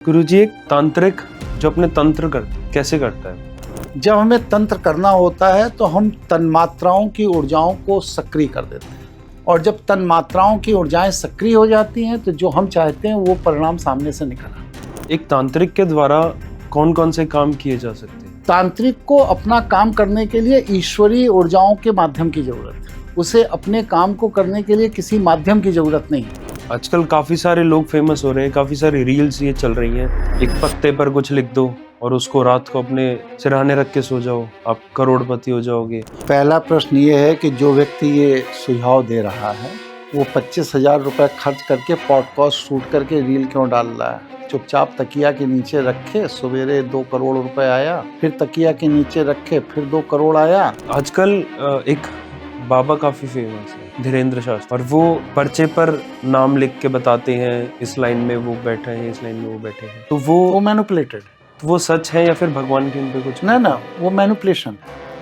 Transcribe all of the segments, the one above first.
गुरुजी, एक तांत्रिक जो अपने तंत्र कैसे करता है? जब हमें तंत्र करना होता है तो हम तन्मात्राओं की ऊर्जाओं को सक्रिय कर देते हैं, और जब तन्मात्राओं की ऊर्जाएं सक्रिय हो जाती हैं तो जो हम चाहते हैं वो परिणाम सामने से निकल आता है। एक तांत्रिक के द्वारा कौन कौन से काम किए जा सकते हैं? तांत्रिक को अपना काम करने के लिए ईश्वरीय ऊर्जाओं के माध्यम की जरूरत है। उसे अपने काम को करने के लिए किसी माध्यम की जरूरत नहीं है। आजकल काफी सारे लोग फेमस हो रहे हैं, काफी सारी रील्स ये चल रही हैं। एक पत्ते पर कुछ लिख दो और उसको रात को अपने सिरहाने रख के सो जाओ, आप करोड़पति हो जाओगे। पहला प्रश्न ये है कि जो व्यक्ति ये सुझाव दे रहा है वो 25,000 रुपए खर्च करके पॉडकास्ट शूट करके रील क्यों डाल रहा है? चुपचाप तकिया के नीचे रखे, सवेरे 2 करोड़ रुपए आया, फिर तकिया के नीचे रखे, फिर 2 करोड़ आया। आजकल एक बाबा काफी फेमस है, धीरेन्द्र शास्त्री, और वो पर्चे पर नाम लिख के बताते हैं, इस लाइन में वो बैठे हैं, इस लाइन में वो बैठे हैं। तो वो मैनिपुलेटेड, वो सच है या फिर भगवान के उन पे कुछ? ना, वो मैनिपुलेशन,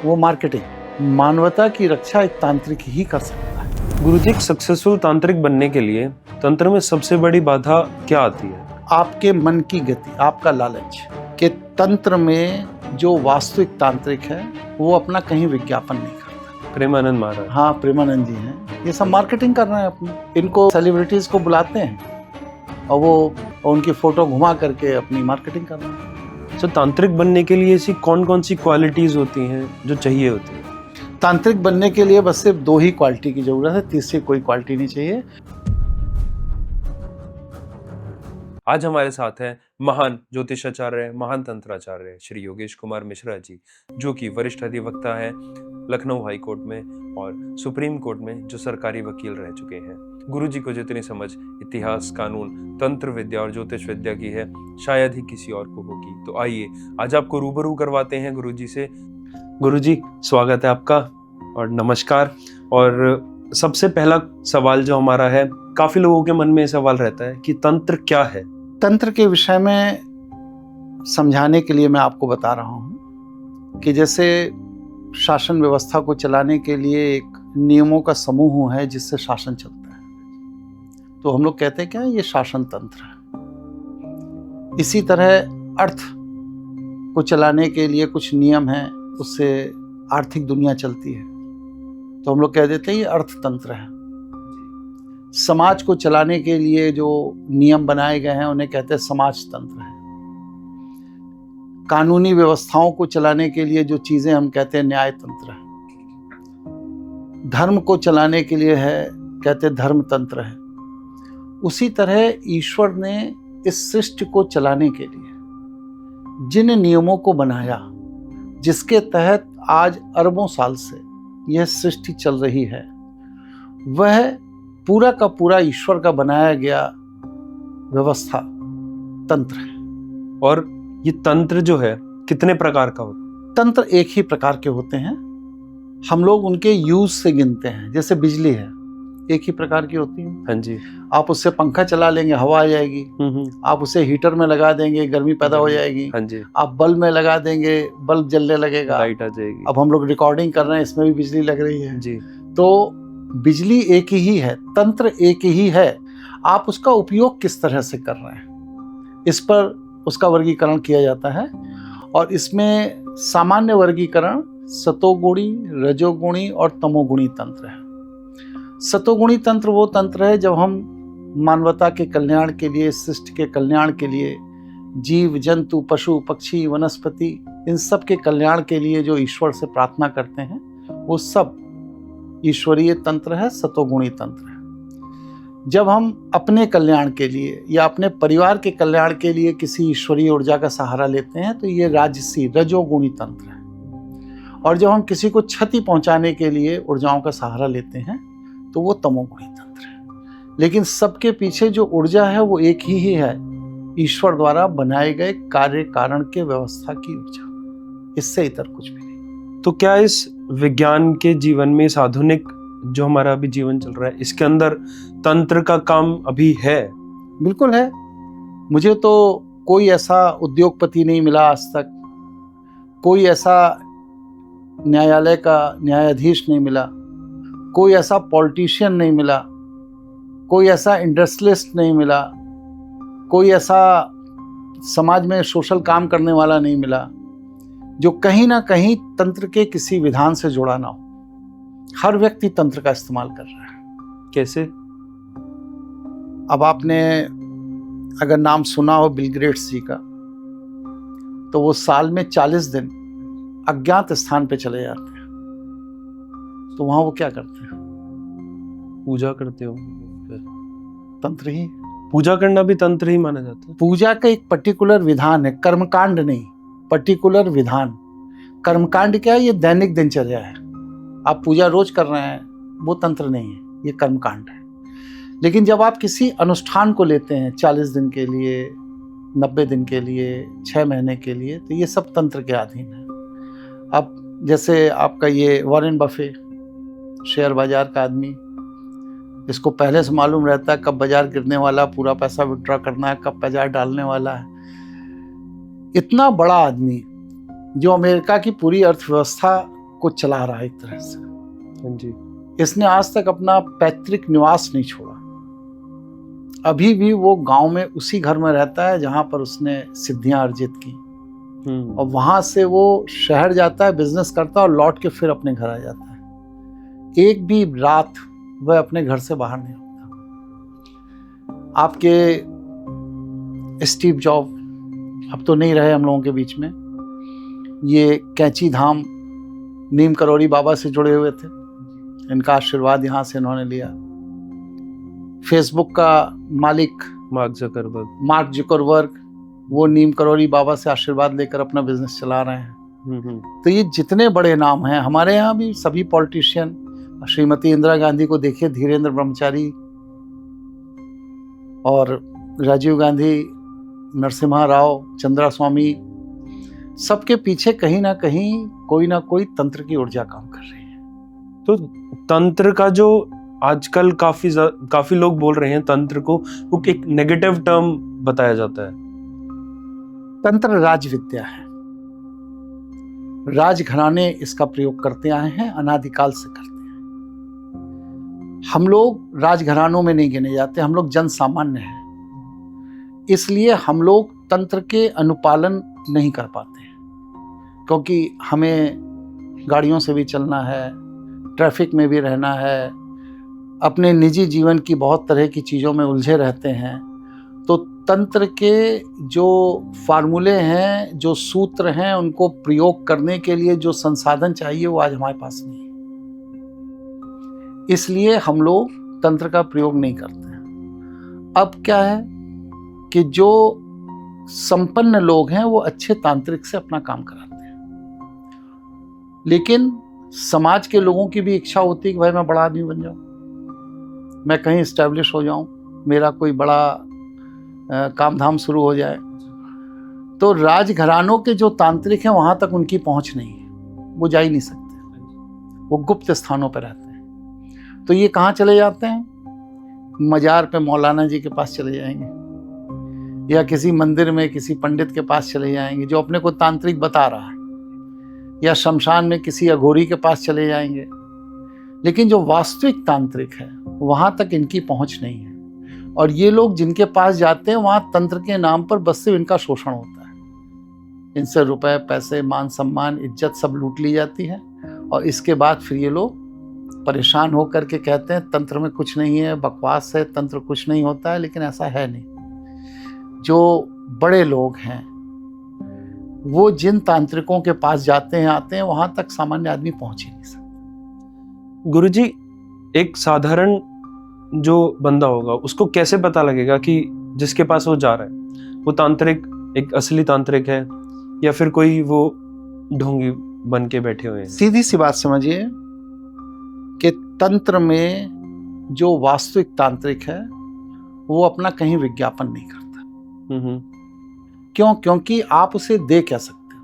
वो मार्केटिंग। मानवता की रक्षा एक तांत्रिक ही कर सकता है। गुरुजी, एक सक्सेसफुल तांत्रिक बनने के लिए तंत्र में सबसे बड़ी बाधा क्या आती है? आपके मन की गति, आपका लालच। कि तंत्र में जो वास्तविक तांत्रिक है वो अपना कहीं विज्ञापन नहीं करता। प्रेमानंद महाराज। हाँ, प्रेमानंद जी हैं, ये सब मार्केटिंग कर रहे हैं अपनी। इनको सेलिब्रिटीज को बुलाते हैं और वो उनकी फोटो घुमा करके अपनी मार्केटिंग कर रहे हैं। तो तांत्रिक बनने के लिए ऐसी कौन कौन सी क्वालिटीज होती हैं जो चाहिए होती है? तांत्रिक बनने के लिए बस सिर्फ 2 ही क्वालिटी की जरूरत है, तीसरी कोई क्वालिटी नहीं चाहिए। आज हमारे साथ हैं महान ज्योतिषाचार्य, महान तंत्राचार्य श्री योगेश कुमार मिश्रा जी, जो कि वरिष्ठ अधिवक्ता हैं लखनऊ हाई कोर्ट में और सुप्रीम कोर्ट में जो सरकारी वकील रह चुके हैं। गुरुजी को जितनी समझ इतिहास, कानून, तंत्र विद्या और ज्योतिष विद्या की है, शायद ही किसी और को होगी। तो आइए आज आपको रूबरू करवाते हैं गुरुजी से। गुरुजी, स्वागत है आपका और नमस्कार। और सबसे पहला सवाल जो हमारा है, काफी लोगों के मन में ये सवाल रहता है कि तंत्र क्या है? तंत्र के विषय में समझाने के लिए मैं आपको बता रहा हूँ कि जैसे शासन व्यवस्था को चलाने के लिए एक नियमों का समूह है जिससे शासन चलता है, तो हम लोग कहते हैं क्या, ये शासन तंत्र है। इसी तरह अर्थ को चलाने के लिए कुछ नियम हैं, उससे आर्थिक दुनिया चलती है, तो हम लोग कह देते हैं ये अर्थतंत्र है। समाज को चलाने के लिए जो नियम बनाए गए हैं उन्हें कहते हैं समाज तंत्र है। कानूनी व्यवस्थाओं को चलाने के लिए जो चीजें हम कहते हैं न्याय तंत्र है। धर्म को चलाने के लिए है, कहते हैं धर्म तंत्र है। उसी तरह ईश्वर ने इस सृष्टि को चलाने के लिए जिन नियमों को बनाया, जिसके तहत आज अरबों साल से यह सृष्टि चल रही है, वह पूरा का पूरा ईश्वर का बनाया गया व्यवस्था तंत्र है। और ये तंत्र जो है कितने प्रकार का होता है? तंत्र एक ही प्रकार के होते हैं, हम लोग उनके यूज से गिनते हैं। जैसे बिजली है, एक ही प्रकार की होती है। हाँ जी। आप उससे पंखा चला लेंगे, हवा आ जाएगी। आप उसे हीटर में लगा देंगे, गर्मी पैदा हो जाएगी। हाँ जी। आप बल्ब में लगा देंगे, बल्ब जलने लगेगा, लाइट आ जाएगी। अब हम लोग रिकॉर्डिंग कर रहे हैं, इसमें भी बिजली लग रही है जी। तो बिजली एक ही है, तंत्र एक ही है। आप उसका उपयोग किस तरह से कर रहे हैं, इस पर उसका वर्गीकरण किया जाता है। और इसमें सामान्य वर्गीकरण सतोगुणी, रजोगुणी और तमोगुणी तंत्र है। सतोगुणी तंत्र वो तंत्र है जब हम मानवता के कल्याण के लिए, सृष्टि के कल्याण के लिए, जीव जंतु, पशु पक्षी, वनस्पति, इन सब के कल्याण के लिए जो ईश्वर से प्रार्थना करते हैं, वो सब ईश्वरीय तंत्र है, सतोगुणी तंत्र है। जब हम अपने कल्याण के लिए या अपने परिवार के कल्याण के लिए किसी ईश्वरीय ऊर्जा का सहारा लेते हैं तो ये राजसी, रजोगुणी तंत्र है। और जब हम किसी को क्षति पहुंचाने के लिए ऊर्जाओं का सहारा लेते हैं तो वो तमोगुणी तंत्र है। लेकिन सबके पीछे जो ऊर्जा है वो एक ही है, ईश्वर द्वारा बनाए गए कार्य कारण के व्यवस्था की ऊर्जा, इससे इतर कुछ भी नहीं। तो क्या इस विज्ञान के जीवन में, इस आधुनिक जो हमारा अभी जीवन चल रहा है, इसके अंदर तंत्र का काम अभी है? बिल्कुल है। मुझे तो कोई ऐसा उद्योगपति नहीं मिला आज तक, कोई ऐसा न्यायालय का न्यायाधीश नहीं मिला, कोई ऐसा पॉलिटिशियन नहीं मिला, कोई ऐसा इंडस्ट्रियलिस्ट नहीं मिला, कोई ऐसा समाज में सोशल काम करने वाला नहीं मिला जो कहीं ना कहीं तंत्र के किसी विधान से जुड़ा ना हो। हर व्यक्ति तंत्र का इस्तेमाल कर रहा है। कैसे? अब आपने अगर नाम सुना हो बिल गेट्स जी का, तो वो साल में 40 दिन अज्ञात स्थान पे चले जाते हैं। तो वहां वो क्या करते हैं? पूजा करते हो? तंत्र ही। पूजा करना भी तंत्र ही माना जाता है? पूजा का एक पर्टिकुलर विधान है, कर्मकांड नहीं, पर्टिकुलर विधान। कर्मकांड क्या है? ये दैनिक दिनचर्या है। आप पूजा रोज कर रहे हैं, वो तंत्र नहीं है, ये कर्मकांड है। लेकिन जब आप किसी अनुष्ठान को लेते हैं 40 दिन के लिए, 90 दिन के लिए, 6 महीने के लिए, तो ये सब तंत्र के अधीन है। अब जैसे आपका ये वॉरेन बफे, शेयर बाजार का आदमी, इसको पहले से मालूम रहता है कब बाजार गिरने वाला, पूरा पैसा विड्रॉ करना है, कब बाजार डालने वाला है। इतना बड़ा आदमी जो अमेरिका की पूरी अर्थव्यवस्था को चला रहा है एक तरह से, हाँ जी, इसने आज तक अपना पैतृक निवास नहीं छोड़ा। अभी भी वो गांव में उसी घर में रहता है जहां पर उसने सिद्धियां अर्जित की, और वहां से वो शहर जाता है, बिजनेस करता है और लौट के फिर अपने घर आ जाता है। एक भी रात वह अपने घर से बाहर नहीं होता। आपके स्टीव जॉब अब तो नहीं रहे हम लोगों के बीच में, ये कैंची धाम नीम करोड़ी बाबा से जुड़े हुए थे, इनका आशीर्वाद यहाँ से इन्होंने लिया। फेसबुक का मालिक मार्क जुकरबर्ग, वो नीम करोड़ी बाबा से आशीर्वाद लेकर अपना बिजनेस चला रहे हैं। तो ये जितने बड़े नाम हैं हमारे यहाँ भी, सभी पॉलिटिशियन, श्रीमती इंदिरा गांधी को देखिए, धीरेन्द्र ब्रह्मचारी और राजीव गांधी, नरसिम्हा राव, चंद्रा स्वामी, सबके पीछे कहीं ना कहीं कोई ना कोई तंत्र की ऊर्जा काम कर रही है। तो तंत्र का जो आजकल काफी लोग बोल रहे हैं तंत्र को, वो एक नेगेटिव टर्म बताया जाता है। तंत्र राजविद्या है, राजघराने इसका प्रयोग करते आए हैं, अनादिकाल से करते हैं। हम लोग राजघरानों में नहीं गिने जाते, हम लोग जन सामान्य हैं, इसलिए हम लोग तंत्र के अनुपालन नहीं कर पाते हैं, क्योंकि हमें गाड़ियों से भी चलना है, ट्रैफिक में भी रहना है, अपने निजी जीवन की बहुत तरह की चीज़ों में उलझे रहते हैं। तो तंत्र के जो फार्मूले हैं, जो सूत्र हैं, उनको प्रयोग करने के लिए जो संसाधन चाहिए वो आज हमारे पास नहीं है, इसलिए हम लोग तंत्र का प्रयोग नहीं करते हैं। अब क्या है कि जो संपन्न लोग हैं वो अच्छे तांत्रिक से अपना काम कराते हैं, लेकिन समाज के लोगों की भी इच्छा होती है कि भाई मैं बड़ा आदमी बन जाऊं, मैं कहीं इस्टेब्लिश हो जाऊं, मेरा कोई बड़ा काम धाम शुरू हो जाए। तो राजघरानों के जो तांत्रिक हैं वहां तक उनकी पहुंच नहीं है, वो जा ही नहीं सकते, वो गुप्त स्थानों पर रहते हैं। तो ये कहाँ चले जाते हैं? मजार पे मौलाना जी के पास चले जाएंगे, या किसी मंदिर में किसी पंडित के पास चले जाएंगे जो अपने को तांत्रिक बता रहा है, या शमशान में किसी अघोरी के पास चले जाएंगे। लेकिन जो वास्तविक तांत्रिक है वहां तक इनकी पहुंच नहीं है, और ये लोग जिनके पास जाते हैं वहां तंत्र के नाम पर बस सिर्फ इनका शोषण होता है, इनसे रुपए, पैसे, मान सम्मान, इज्जत सब लूट ली जाती है, और इसके बाद फिर ये लोग परेशान होकर के कहते हैं तंत्र में कुछ नहीं है, बकवास है, तंत्र कुछ नहीं होता है। लेकिन ऐसा है नहीं। जो बड़े लोग हैं वो जिन तांत्रिकों के पास जाते हैं, आते हैं, वहां तक सामान्य आदमी पहुंच ही नहीं सकता। गुरुजी, एक साधारण जो बंदा होगा उसको कैसे पता लगेगा कि जिसके पास वो जा रहा है वो तांत्रिक एक असली तांत्रिक है या फिर कोई वो ढोंगी बन के बैठे हुए हैं? सीधी सी बात समझिए कि तंत्र में जो वास्तविक तांत्रिक है वो अपना कहीं विज्ञापन नहीं करता। क्यों? क्योंकि आप उसे दे क्या सकते हो?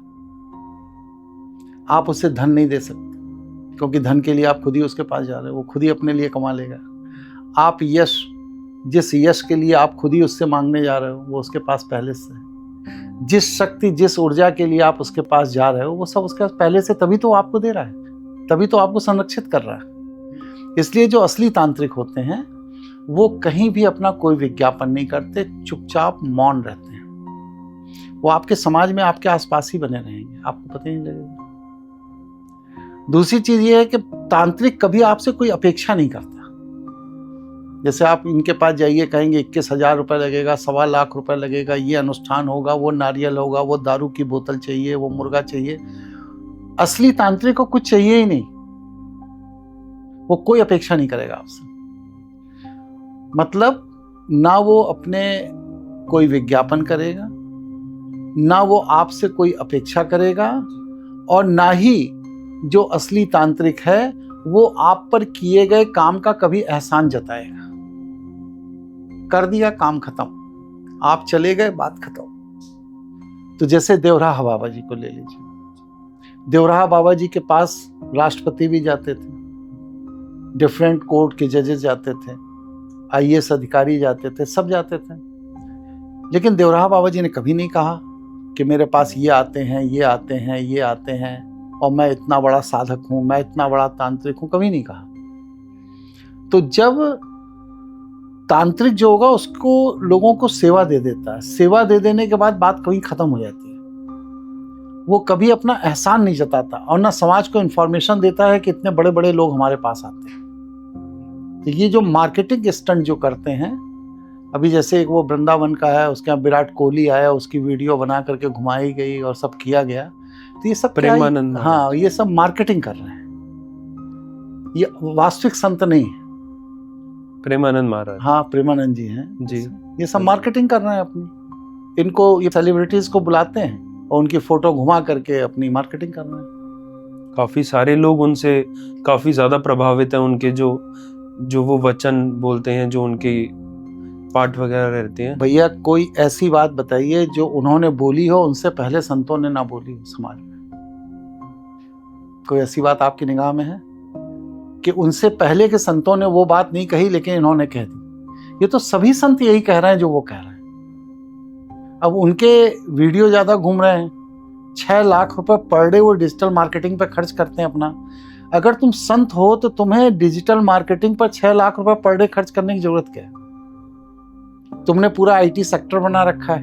आप उसे धन नहीं दे सकते, क्योंकि धन के लिए आप खुद ही उसके पास जा रहे हो, वो खुद ही अपने लिए कमा लेगा। आप यश, जिस यश के लिए आप खुद ही उससे मांगने जा रहे हो वो उसके पास पहले से है। जिस शक्ति, जिस ऊर्जा के लिए आप उसके पास जा रहे हो वो सब उसके पास पहले से, तभी तो आपको दे रहा है, तभी तो आपको संरक्षित कर रहा है। इसलिए जो असली तांत्रिक होते हैं वो कहीं भी अपना कोई विज्ञापन नहीं करते, चुपचाप मौन रहते हैं। वो आपके समाज में आपके आसपास ही बने रहेंगे, आपको पता ही नहीं लगेगा। दूसरी चीज ये है कि तांत्रिक कभी आपसे कोई अपेक्षा नहीं करता। जैसे आप इनके पास जाइए, कहेंगे 21,000 रुपये लगेगा, 1.25 लाख रुपए लगेगा, ये अनुष्ठान होगा, वो नारियल होगा, वो दारू की बोतल चाहिए, वो मुर्गा चाहिए। असली तांत्रिक को कुछ चाहिए ही नहीं, वो कोई अपेक्षा नहीं करेगा आपसे। मतलब ना वो अपने कोई विज्ञापन करेगा, ना वो आपसे कोई अपेक्षा करेगा, और ना ही जो असली तांत्रिक है वो आप पर किए गए काम का कभी एहसान जताएगा। कर दिया, काम खत्म, आप चले गए, बात खत्म। तो जैसे देवराहा बाबा जी को ले लीजिए, देवराहा बाबा जी के पास राष्ट्रपति भी जाते थे, डिफरेंट कोर्ट के जजेस जाते थे, IAS अधिकारी जाते थे, सब जाते थे। लेकिन देवराहा बाबा जी ने कभी नहीं कहा कि मेरे पास ये आते हैं, ये आते हैं, ये आते हैं, और मैं इतना बड़ा साधक हूं, मैं इतना बड़ा तांत्रिक हूं, कभी नहीं कहा। तो जब तांत्रिक जो होगा उसको लोगों को सेवा दे देता है, सेवा दे देने के बाद बात कभी खत्म हो जाती है। वो कभी अपना एहसान नहीं जताता, और ना समाज को इंफॉर्मेशन देता है कि इतने बड़े बड़े लोग हमारे पास आते हैं। तो ये जो मार्केटिंग स्टंट जो करते हैं, अभी जैसे एक वो वृंदावन का है, उसके यहाँ विराट कोहली आया, उसकी वीडियो बना करके घुमाई गई और सब किया गया। तो ये सब प्रेमानंद, हाँ, ये सब मार्केटिंग कर रहे हैं, ये वास्तविक संत नहीं है। प्रेमानंद महाराज, हाँ, प्रेमानंद जी हैं जी, ये सब मार्केटिंग कर रहे हैं अपनी। इनको, ये सेलिब्रिटीज को बुलाते हैं और उनकी फोटो घुमा करके अपनी मार्केटिंग कर रहे हैं। काफी सारे लोग उनसे काफी ज्यादा प्रभावित हैं, उनके जो वो वचन बोलते हैं, जो उनकी पाठ वगैरह रहते हैं। भैया कोई ऐसी बात बताइए जो उन्होंने बोली हो, उनसे पहले संतों ने ना बोली हो समाज में। कोई ऐसी बात आपकी निगाह में है कि उनसे पहले के संतों ने वो बात नहीं कही लेकिन इन्होंने कह दी? ये तो सभी संत यही कह रहे हैं जो वो कह रहे हैं। अब उनके वीडियो ज्यादा घूम रहे हैं, 6 लाख रुपए पर डे वो डिजिटल मार्केटिंग पे खर्च करते हैं अपना। अगर तुम संत हो तो तुम्हें डिजिटल मार्केटिंग पर 6 लाख रुपए पर डे खर्च करने की जरूरत क्या है? तुमने पूरा IT सेक्टर बना रखा है,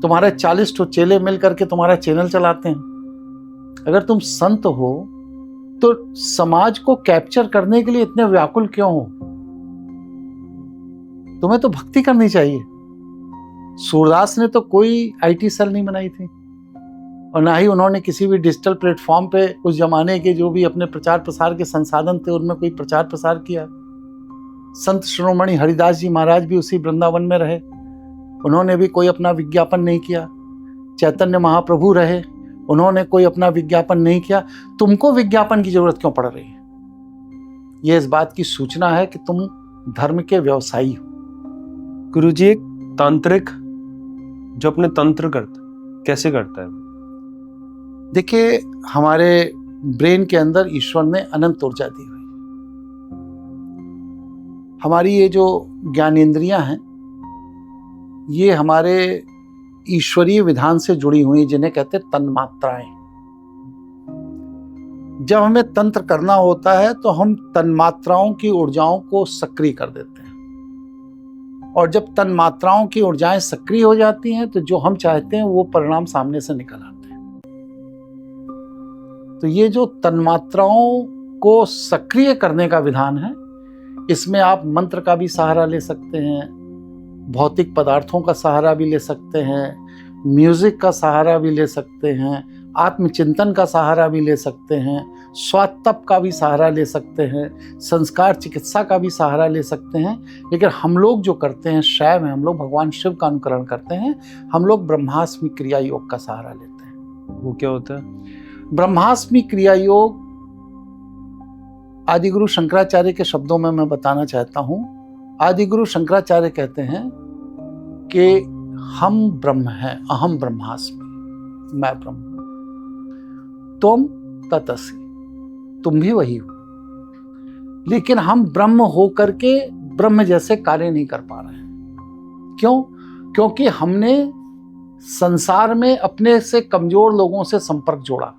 तुम्हारे 40 ठो चेले मिल करके तुम्हारा चैनल चलाते हैं। अगर तुम संत हो तो समाज को कैप्चर करने के लिए इतने व्याकुल क्यों हो? तुम्हें तो भक्ति करनी चाहिए। सूरदास ने तो कोई IT सेल नहीं बनाई थी, और ना ही उन्होंने किसी भी डिजिटल प्लेटफॉर्म पे उस जमाने के जो भी अपने प्रचार प्रसार के संसाधन थे उनमें कोई प्रचार प्रसार किया। संत शिरोमणि हरिदास जी महाराज भी उसी वृंदावन में रहे, उन्होंने भी कोई अपना विज्ञापन नहीं किया। चैतन्य महाप्रभु रहे, उन्होंने कोई अपना विज्ञापन नहीं किया। तुमको विज्ञापन की जरूरत क्यों पड़ रही है? यह इस बात की सूचना है कि तुम धर्म के व्यवसायी हो। गुरुजी, एक तांत्रिक जो अपने तंत्र करता कैसे करता है? देखिए, हमारे ब्रेन के अंदर ईश्वर ने अनंत ऊर्जा दी हुई। हमारी ये जो ज्ञानेंद्रियां हैं, ये हमारे ईश्वरीय विधान से जुड़ी हुई, जिन्हें कहते हैं तन्मात्राएं। जब हमें तंत्र करना होता है तो हम तन्मात्राओं की ऊर्जाओं को सक्रिय कर देते हैं, और जब तन्मात्राओं की ऊर्जाएं सक्रिय हो जाती हैं तो जो हम चाहते हैं वो परिणाम सामने से निकल आते हैं। तो ये जो तन्मात्राओं को सक्रिय करने का विधान है, इसमें आप मंत्र का भी सहारा ले सकते हैं, भौतिक पदार्थों का सहारा भी ले सकते हैं, म्यूजिक का सहारा भी ले सकते हैं, आत्मचिंतन का सहारा भी ले सकते हैं, स्वातप का भी सहारा ले सकते हैं, संस्कार चिकित्सा का भी सहारा ले सकते हैं। लेकिन हम लोग जो करते हैं, शैव हैं, हम लोग भगवान शिव का अनुकरण करते हैं, हम लोग ब्रह्मास्मि क्रिया योग का सहारा लेते हैं। वो क्या होता है? ब्रह्मास्मि क्रिया योग आदिगुरु शंकराचार्य के शब्दों में मैं बताना चाहता हूं। आदिगुरु शंकराचार्य कहते हैं कि हम ब्रह्म हैं, अहम ब्रह्मास्मि, मैं ब्रह्म, तुम ततसि, तुम भी वही हो। लेकिन हम ब्रह्म होकर के ब्रह्म जैसे कार्य नहीं कर पा रहे हैं। क्यों? क्योंकि हमने संसार में अपने से कमजोर लोगों से संपर्क जोड़ा,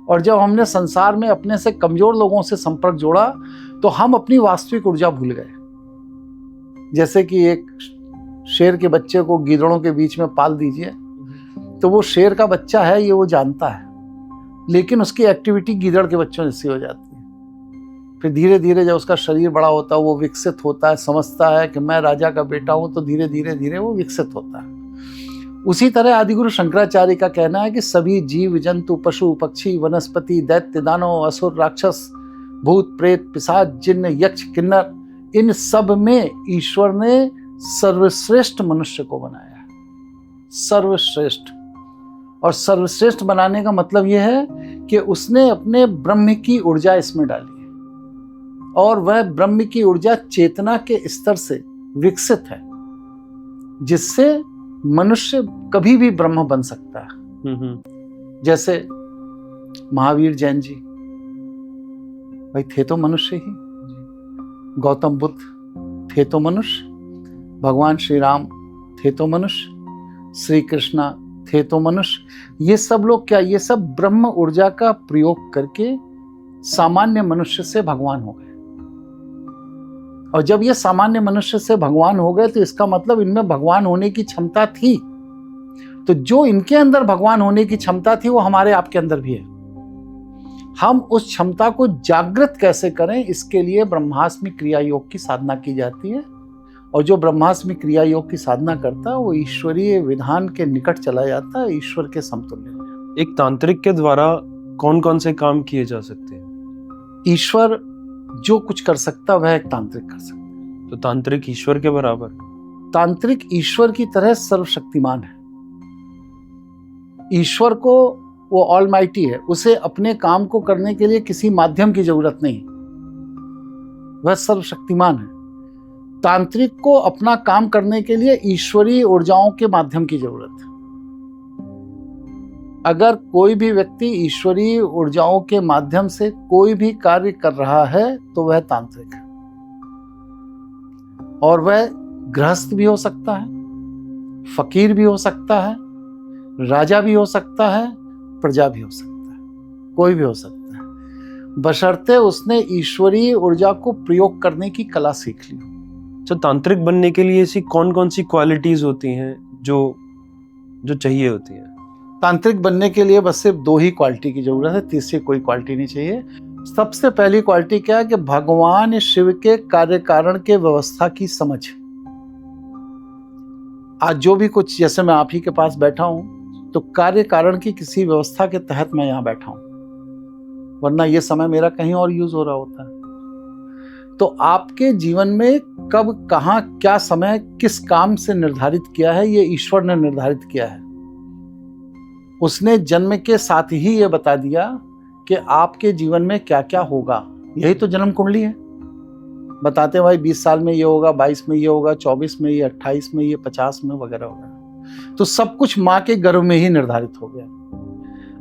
और जब हमने संसार में अपने से कमजोर लोगों से संपर्क जोड़ा तो हम अपनी वास्तविक ऊर्जा भूल गए। जैसे कि एक शेर के बच्चे को गीदड़ों के बीच में पाल दीजिए तो वो शेर का बच्चा है ये वो जानता है, लेकिन उसकी एक्टिविटी गीदड़ के बच्चों जैसी हो जाती है। फिर धीरे धीरे जब उसका शरीर बड़ा होता है, वो विकसित होता है, समझता है कि मैं राजा का बेटा हूं, तो धीरे धीरे धीरे वो विकसित होता है। उसी तरह आदिगुरु शंकराचार्य का कहना है कि सभी जीव जंतु पशु पक्षी वनस्पति दैत्य दानव असुर राक्षस भूत प्रेत पिशाच जिन्न यक्ष किन्नर, इन सब में ईश्वर ने सर्वश्रेष्ठ मनुष्य को बनाया है। सर्वश्रेष्ठ। और सर्वश्रेष्ठ बनाने का मतलब यह है कि उसने अपने ब्रह्म की ऊर्जा इसमें डाली है और वह ब्रह्म की ऊर्जा चेतना के स्तर से विकसित है, जिससे मनुष्य कभी भी ब्रह्म बन सकता है। जैसे महावीर जैन जी भाई थे तो मनुष्य ही, गौतम बुद्ध थे तो मनुष्य, भगवान श्री राम थे तो मनुष्य, श्री कृष्णा थे तो मनुष्य। ये सब लोग क्या, ये सब ब्रह्म ऊर्जा का प्रयोग करके सामान्य मनुष्य से भगवान हो गए। और जब ये सामान्य मनुष्य से भगवान हो गए तो इसका मतलब इनमें भगवान होने की क्षमता थी। तो जो इनके अंदर भगवान होने की क्षमता थी वो हमारे आपके अंदर भी है। हम उस क्षमता को जागृत कैसे करें, इसके लिए ब्रह्मास्मि क्रिया योग की साधना की जाती है। और जो ब्रह्मास्मि क्रिया योग की साधना करता है वो ईश्वरीय विधान के निकट चला जाता है, ईश्वर के समतुल्य। एक तांत्रिक के द्वारा कौन कौन से काम किए जा सकते हैं? ईश्वर जो कुछ कर सकता वह एक तांत्रिक कर सकता है। तो तांत्रिक ईश्वर के बराबर? तांत्रिक ईश्वर की तरह सर्वशक्तिमान है। ईश्वर को वो ऑलमाइटी है, उसे अपने काम को करने के लिए किसी माध्यम की जरूरत नहीं, वह सर्वशक्तिमान है। तांत्रिक को अपना काम करने के लिए ईश्वरीय ऊर्जाओं के माध्यम की जरूरत है। अगर कोई भी व्यक्ति ईश्वरीय ऊर्जाओं के माध्यम से कोई भी कार्य कर रहा है तो वह तांत्रिक है। और वह गृहस्थ भी हो सकता है, फकीर भी हो सकता है, राजा भी हो सकता है, प्रजा भी हो सकता है, कोई भी हो सकता है, बशर्ते उसने ईश्वरीय ऊर्जा को प्रयोग करने की कला सीख ली हो। तो तांत्रिक बनने के लिए ऐसी कौन कौन सी क्वालिटीज होती हैं जो चाहिए होती है? तांत्रिक बनने के लिए बस सिर्फ 2 ही क्वालिटी की जरूरत है, तीसरी कोई क्वालिटी नहीं चाहिए। सबसे पहली क्वालिटी क्या है कि भगवान शिव के कार्य कारण के व्यवस्था की समझ। आज जो भी कुछ, जैसे मैं आप ही के पास बैठा हूं तो कार्य कारण की किसी व्यवस्था के तहत मैं यहां बैठा हूं, वरना यह समय मेरा कहीं और यूज हो रहा होता है। तो आपके जीवन में कब कहां क्या समय किस काम से निर्धारित किया है, ये ईश्वर ने निर्धारित किया है। उसने जन्म के साथ ही ये बता दिया कि आपके जीवन में क्या क्या होगा। यही तो जन्म कुंडली है। बताते हैं भाई 20 साल में ये होगा, 22 में ये होगा, 24 में ये, 28 में ये, 50 में वगैरह वगैरह। तो सब कुछ माँ के गर्भ में ही निर्धारित हो गया।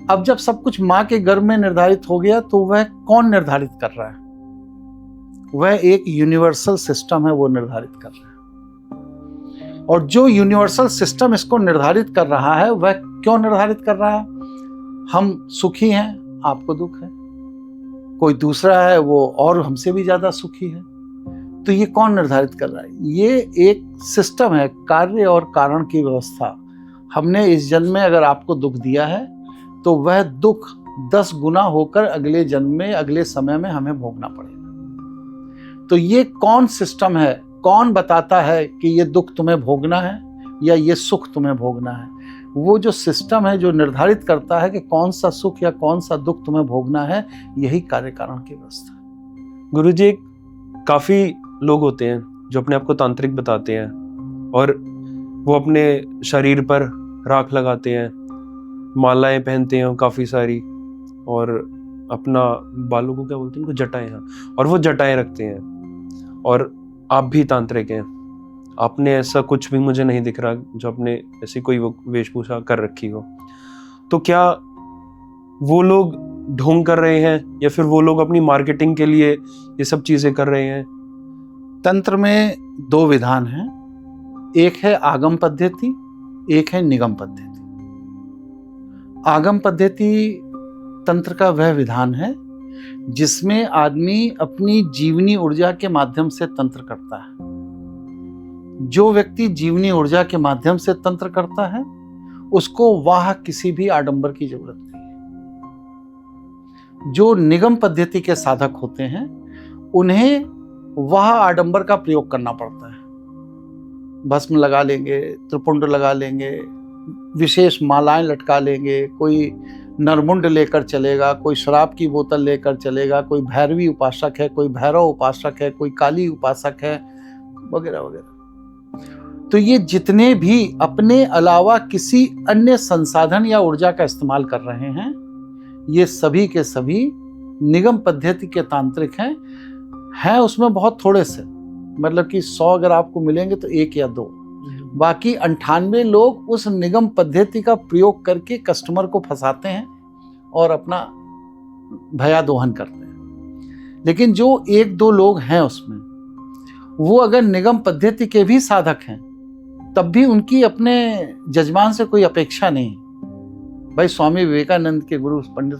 अब जब सब कुछ माँ के गर्भ में निर्धारित हो गया तो वह कौन निर्धारित कर रहा है? वह एक यूनिवर्सल सिस्टम है, वो निर्धारित कर रहा है। और जो यूनिवर्सल सिस्टम इसको निर्धारित कर रहा है वह क्यों निर्धारित कर रहा है? हम सुखी हैं, आपको दुख है, कोई दूसरा है वो और हमसे भी ज्यादा सुखी है, तो ये कौन निर्धारित कर रहा है? ये एक सिस्टम है, कार्य और कारण की व्यवस्था। हमने इस जन्म में अगर आपको दुख दिया है तो वह दुख 10 गुना होकर अगले जन्म में, अगले समय में हमें भोगना पड़ेगा। तो ये कौन सिस्टम है, कौन बताता है कि ये दुख तुम्हें भोगना है या ये सुख तुम्हें भोगना है? वो जो सिस्टम है जो निर्धारित करता है कि कौन सा सुख या कौन सा दुख तुम्हें भोगना है, यही कार्य कारण की व्यवस्था। गुरुजी, काफी लोग होते हैं जो अपने आप को तांत्रिक बताते हैं और वो अपने शरीर पर राख लगाते हैं, मालाएं पहनते हैं काफी सारी, और अपना बालों को क्या बोलते हैं, उनको जटाएं, हाँ, और वो जटाएं रखते हैं। और आप भी तांत्रिक हैं, आपने ऐसा कुछ भी मुझे नहीं दिख रहा जो आपने ऐसी कोई वेशभूषा कर रखी हो। तो क्या वो लोग ढोंग कर रहे हैं या फिर वो लोग अपनी मार्केटिंग के लिए ये सब चीजें कर रहे हैं? तंत्र में 2 विधान हैं, एक है आगम पद्धति, एक है निगम पद्धति। आगम पद्धति तंत्र का वह विधान है जिसमें आदमी अपनी जीवनी ऊर्जा के माध्यम से तंत्र करता है। जो व्यक्ति जीवनी ऊर्जा के माध्यम से तंत्र करता है उसको वाह किसी भी आडंबर की जरूरत नहीं है। जो निगम पद्धति के साधक होते हैं उन्हें वाह आडंबर का प्रयोग करना पड़ता है। भस्म लगा लेंगे, त्रिपुंड लगा लेंगे, विशेष मालाएं लटका लेंगे, कोई नरमुंड लेकर चलेगा, कोई शराब की बोतल लेकर चलेगा, कोई भैरवी उपासक है, कोई भैरव उपासक है, कोई काली उपासक है, वगैरह वगैरह। तो ये जितने भी अपने अलावा किसी अन्य संसाधन या ऊर्जा का इस्तेमाल कर रहे हैं, ये सभी के सभी निगम पद्धति के तांत्रिक हैं उसमें बहुत थोड़े से, मतलब कि 100 अगर आपको मिलेंगे तो 1 या 2, बाकी 98 लोग उस निगम पद्धति का प्रयोग करके कस्टमर को फंसाते हैं और अपना भयादोहन करते हैं। लेकिन जो 1-2 लोग हैं उसमें, वो अगर निगम पद्धति के भी साधक हैं तब भी उनकी अपने जजमान से कोई अपेक्षा नहीं। भाई स्वामी विवेकानंद के गुरु पंडित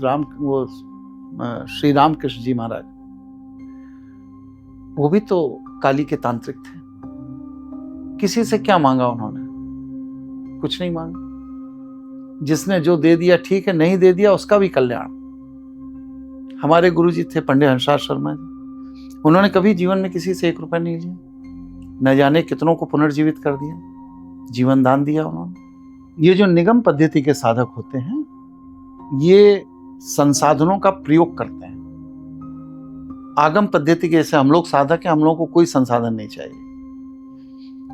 श्री रामकृष्ण जी महाराज, वो भी तो काली के तांत्रिक थे। किसी से क्या मांगा उन्होंने? कुछ नहीं मांगा। जिसने जो दे दिया ठीक है, नहीं दे दिया उसका भी कल्याण। हमारे गुरुजी थे पंडित हंसराज शर्मा जी, उन्होंने कभी जीवन में किसी से 1 रुपया नहीं लिया, न जाने कितनों को पुनर्जीवित कर दिया, जीवन दान दिया उन्होंने। ये जो निगम पद्धति के साधक होते हैं ये संसाधनों का प्रयोग करते हैं। आगम पद्धति के जैसे हम लोग साधक हैं, हम लोगों को कोई संसाधन नहीं चाहिए।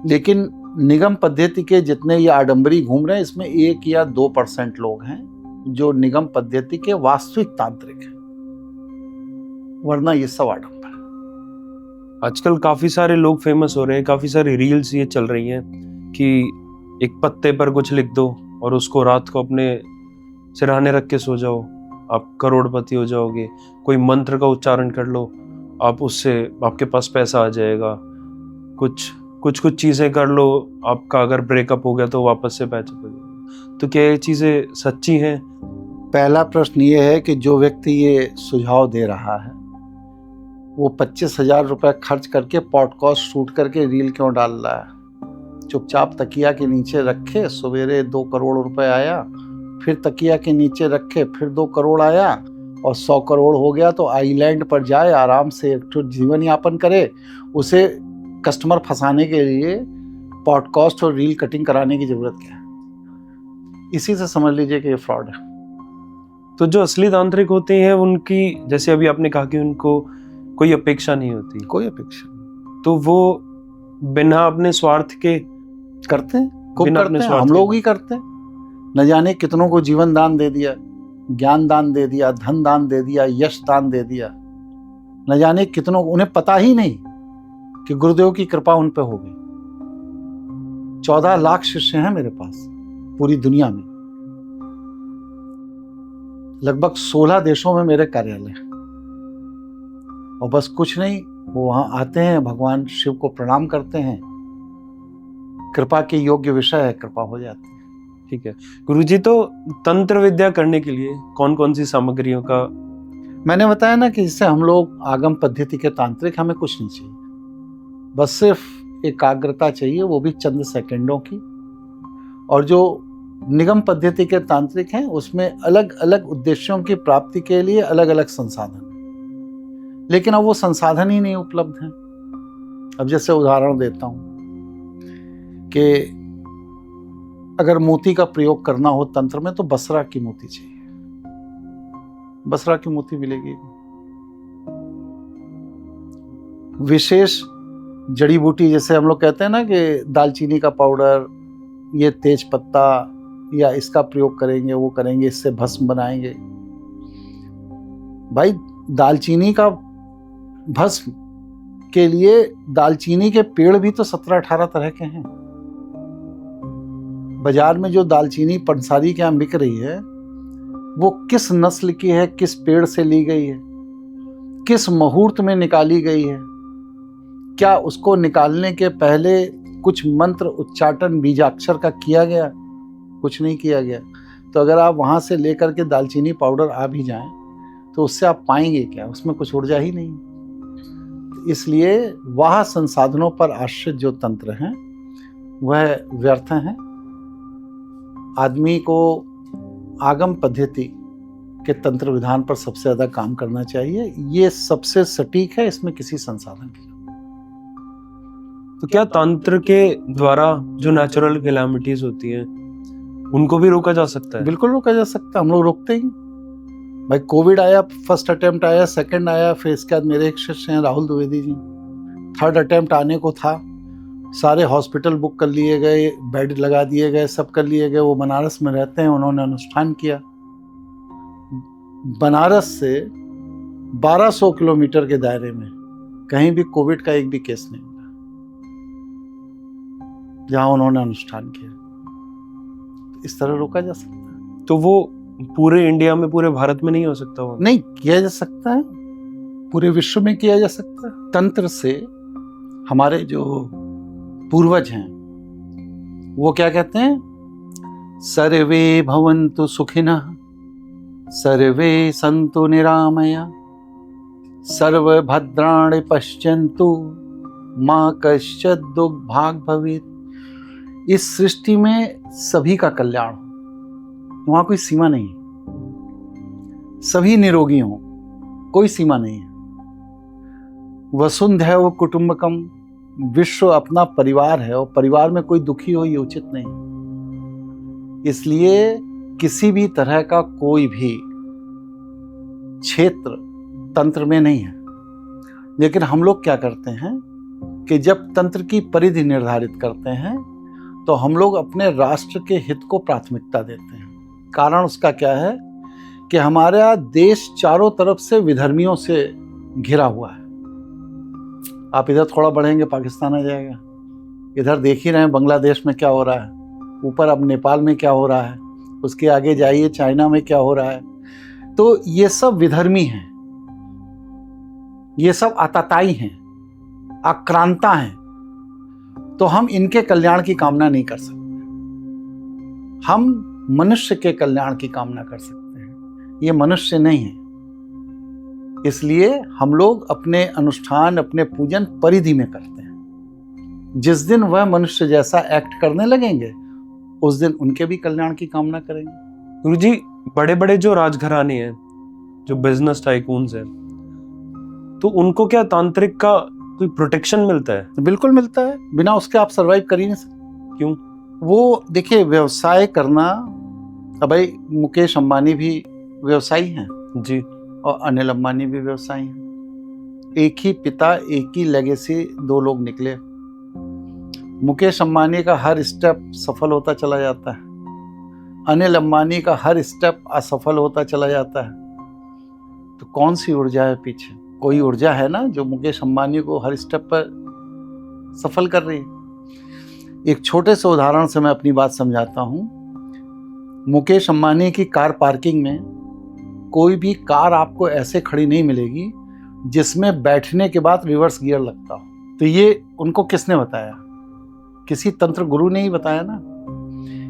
लेकिन निगम पद्धति के जितने ये आडंबरी घूम रहे हैं, इसमें 1 या 2% लोग हैं जो निगम पद्धति के वास्तविक तांत्रिक हैं, वरना ये सब आडंबर। आजकल काफी सारे लोग फेमस हो रहे हैं, काफी सारी रील्स ये चल रही हैं कि एक पत्ते पर कुछ लिख दो और उसको रात को अपने सिरहाने रख के सो जाओ, आप करोड़पति हो जाओगे। कोई मंत्र का उच्चारण कर लो, आप उससे आपके पास पैसा आ जाएगा। कुछ चीज़ें कर लो, आपका अगर ब्रेकअप हो गया तो वापस से पैसा पड़ेगा। तो क्या ये चीज़ें सच्ची हैं? पहला प्रश्न ये है कि जो व्यक्ति ये सुझाव दे रहा है वो 25,000 रुपये खर्च करके पॉडकास्ट शूट करके रील क्यों डाल रहा है? चुपचाप तकिया के नीचे रखे, सवेरे 2 करोड़ रुपए आया, फिर तकिया के नीचे रखे, फिर 2 करोड़ आया और 100 करोड़ हो गया तो आइलैंड पर जाए, आराम से एक जीवन यापन करे। उसे कस्टमर फंसाने के लिए पॉडकास्ट और रील कटिंग कराने की जरूरत क्या है? इसी से समझ लीजिए कि ये फ्रॉड है। तो जो असली तांत्रिक होते हैं उनकी, जैसे अभी आपने कहा कि उनको कोई अपेक्षा नहीं होती, कोई अपेक्षा नहीं, तो वो बिना अपने स्वार्थ के करते हैं, खूब बिना करते अपने हैं, स्वार्थ हम के। लोग ही करते हैं। न जाने कितनों को जीवन दान दे दिया, ज्ञान दान दे दिया, धन दान दे दिया, यश दान दे दिया। न जाने कितनों को, उन्हें पता ही नहीं कि गुरुदेव की कृपा उन पे हो गई। 14 लाख शिष्य हैं मेरे पास पूरी दुनिया में, लगभग 16 देशों में मेरे कार्यालय हैं। और बस कुछ नहीं, वो वहां आते हैं, भगवान शिव को प्रणाम करते हैं, कृपा के योग्य विषय है, कृपा हो जाती है। ठीक है गुरुजी, तो तंत्र विद्या करने के लिए कौन कौन सी सामग्रियों का? मैंने बताया ना कि इससे हम लोग आगम पद्धति के तांत्रिक, हमें कुछ नहीं चाहिए, बस सिर्फ एकाग्रता चाहिए, वो भी चंद सेकंडों की। और जो निगम पद्धति के तांत्रिक हैं उसमें अलग अलग उद्देश्यों की प्राप्ति के लिए अलग अलग संसाधन हैं, लेकिन अब वो संसाधन ही नहीं उपलब्ध हैं। अब जैसे उदाहरण देता हूँ कि अगर मोती का प्रयोग करना हो तंत्र में तो बसरा की मोती चाहिए। बसरा की मोती मिलेगी। विशेष जड़ी बूटी, जैसे हम लोग कहते हैं ना कि दालचीनी का पाउडर, ये तेज पत्ता, या इसका प्रयोग करेंगे, वो करेंगे, इससे भस्म बनाएंगे। भाई दालचीनी का भस्म के लिए दालचीनी के पेड़ भी तो 17-18 तरह के हैं। बाजार में जो दालचीनी पंसारी के यहाँ बिक रही है वो किस नस्ल की है, किस पेड़ से ली गई है, किस मुहूर्त में निकाली गई है, क्या उसको निकालने के पहले कुछ मंत्र उच्चाटन बीजाक्षर का किया गया? कुछ नहीं किया गया। तो अगर आप वहाँ से लेकर के दालचीनी पाउडर आ भी जाएं तो उससे आप पाएंगे क्या? उसमें कुछ ऊर्जा ही नहीं। इसलिए वह संसाधनों पर आश्रित जो तंत्र हैं वह व्यर्थ हैं। आदमी को आगम पद्धति के तंत्र विधान पर सबसे ज़्यादा काम करना चाहिए। ये सबसे सटीक है, इसमें किसी संसाधन की। तो क्या तंत्र के द्वारा जो नेचुरल कैलामिटीज होती हैं उनको भी रोका जा सकता है? बिल्कुल रोका जा सकता है, हम लोग रोकते ही। भाई कोविड आया, फर्स्ट अटेम्प्ट आया, सेकंड आया, फिर इसके बाद मेरे एक शिष्य हैं राहुल द्विवेदी जी, थर्ड अटेम्प्ट आने को था, सारे हॉस्पिटल बुक कर लिए गए, बेड लगा दिए गए, सब कर लिए गए। वो बनारस में रहते हैं, उन्होंने अनुष्ठान किया। बनारस से 1200 किलोमीटर के दायरे में कहीं भी कोविड का एक भी केस नहीं हुआ जहां उन्होंने अनुष्ठान किया। इस तरह रोका जा सकता है। तो वो पूरे इंडिया में, पूरे भारत में नहीं हो सकता? वो नहीं किया जा सकता है, पूरे विश्व में किया जा सकता है। तंत्र से हमारे जो पूर्वज हैं वो क्या कहते हैं? सर्वे भवन्तु सुखिनः, सर्वे सन्तु निरामया, सर्वभद्राणि पश्यन्तु, माँ कश्चित् दुर्भाग् भवेत्। इस सृष्टि में सभी का कल्याण हो, वहां कोई सीमा नहीं है। सभी निरोगी हों, कोई सीमा नहीं है। वसुंधैव कुटुंबकम, विश्व अपना परिवार है और परिवार में कोई दुखी हो ये उचित नहीं। इसलिए किसी भी तरह का कोई भी क्षेत्र तंत्र में नहीं है। लेकिन हम लोग क्या करते हैं कि जब तंत्र की परिधि निर्धारित करते हैं तो हम लोग अपने राष्ट्र के हित को प्राथमिकता देते हैं। कारण उसका क्या है कि हमारा देश चारों तरफ से विधर्मियों से घिरा हुआ है। आप इधर थोड़ा बढ़ेंगे पाकिस्तान आ जाएगा, इधर देख ही रहे हैं बांग्लादेश में क्या हो रहा है, ऊपर अब नेपाल में क्या हो रहा है, उसके आगे जाइए चाइना में क्या हो रहा है। तो ये सब विधर्मी हैं, ये सब आतताई हैं, आक्रांता हैं। तो हम इनके कल्याण की कामना नहीं कर सकते, हम मनुष्य के कल्याण की कामना कर सकते हैं। ये मनुष्य नहीं है। इसलिए हम लोग अपने अनुष्ठान, अपने पूजन परिधि में करते हैं। जिस दिन वह मनुष्य जैसा एक्ट करने लगेंगे उस दिन उनके भी कल्याण की कामना करेंगे। गुरुजी, बड़े बड़े जो राजघराने हैं, जो बिजनेस टाइकून्स हैं, तो उनको क्या तांत्रिक का कोई प्रोटेक्शन मिलता है? बिल्कुल मिलता है, बिना उसके आप सरवाइव कर ही नहीं सकते। क्यों? वो देखिए, व्यवसाय करना, अब भाई मुकेश अंबानी भी व्यवसायी हैं जी, और अनिल अंबानी भी व्यवसायी हैं। एक ही पिता, एक ही लेगेसी, दो लोग निकले। मुकेश अंबानी का हर स्टेप सफल होता चला जाता है, अनिल अंबानी का हर स्टेप असफल होता चला जाता है। तो कौन सी ऊर्जा है पीछे? कोई ऊर्जा है ना जो मुकेश अंबानी को हर स्टेप पर सफल कर रही है। एक छोटे से उदाहरण से मैं अपनी बात समझाता हूँ। मुकेश अंबानी की कार पार्किंग में कोई भी कार आपको ऐसे खड़ी नहीं मिलेगी जिसमें बैठने के बाद रिवर्स गियर लगता हो। तो ये उनको किसने बताया? किसी तंत्र गुरु ने ही बताया ना,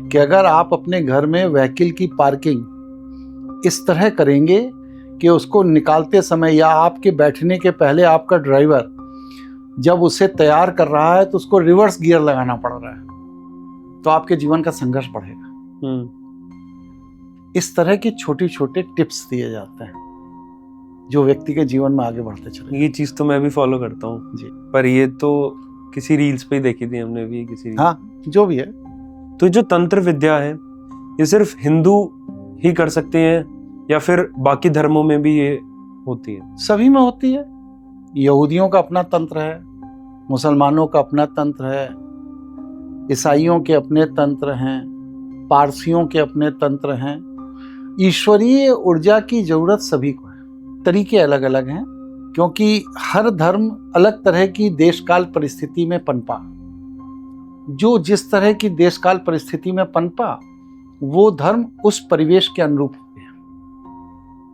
कि अगर आप अपने घर में व्हीकल की पार्किंग इस तरह करेंगे कि उसको निकालते समय या आपके बैठने के पहले आपका ड्राइवर जब उसे तैयार कर रहा है तो उसको रिवर्स गियर लगाना पड़ रहा है, तो आपके जीवन का संघर्ष बढ़ेगा। इस तरह की छोटी छोटे टिप्स दिए जाते हैं जो व्यक्ति के जीवन में आगे बढ़ते चले। ये चीज तो मैं भी फॉलो करता हूँ जी, पर ये तो किसी रील्स पे ही देखी थी हमने भी, किसी। हाँ, जो भी है। तो जो तंत्र विद्या है ये सिर्फ हिंदू ही कर सकते हैं या फिर बाकी धर्मों में भी ये होती है? सभी में होती है। यहूदियों का अपना तंत्र है, मुसलमानों का अपना तंत्र है, ईसाइयों के अपने तंत्र हैं, पारसियों के अपने तंत्र हैं। ईश्वरीय ऊर्जा की जरूरत सभी को है। तरीके अलग अलग हैं क्योंकि हर धर्म अलग तरह की देशकाल परिस्थिति में पनपा। जो जिस तरह की देशकाल परिस्थिति में पनपा वो धर्म उस परिवेश के अनुरूप होते हैं।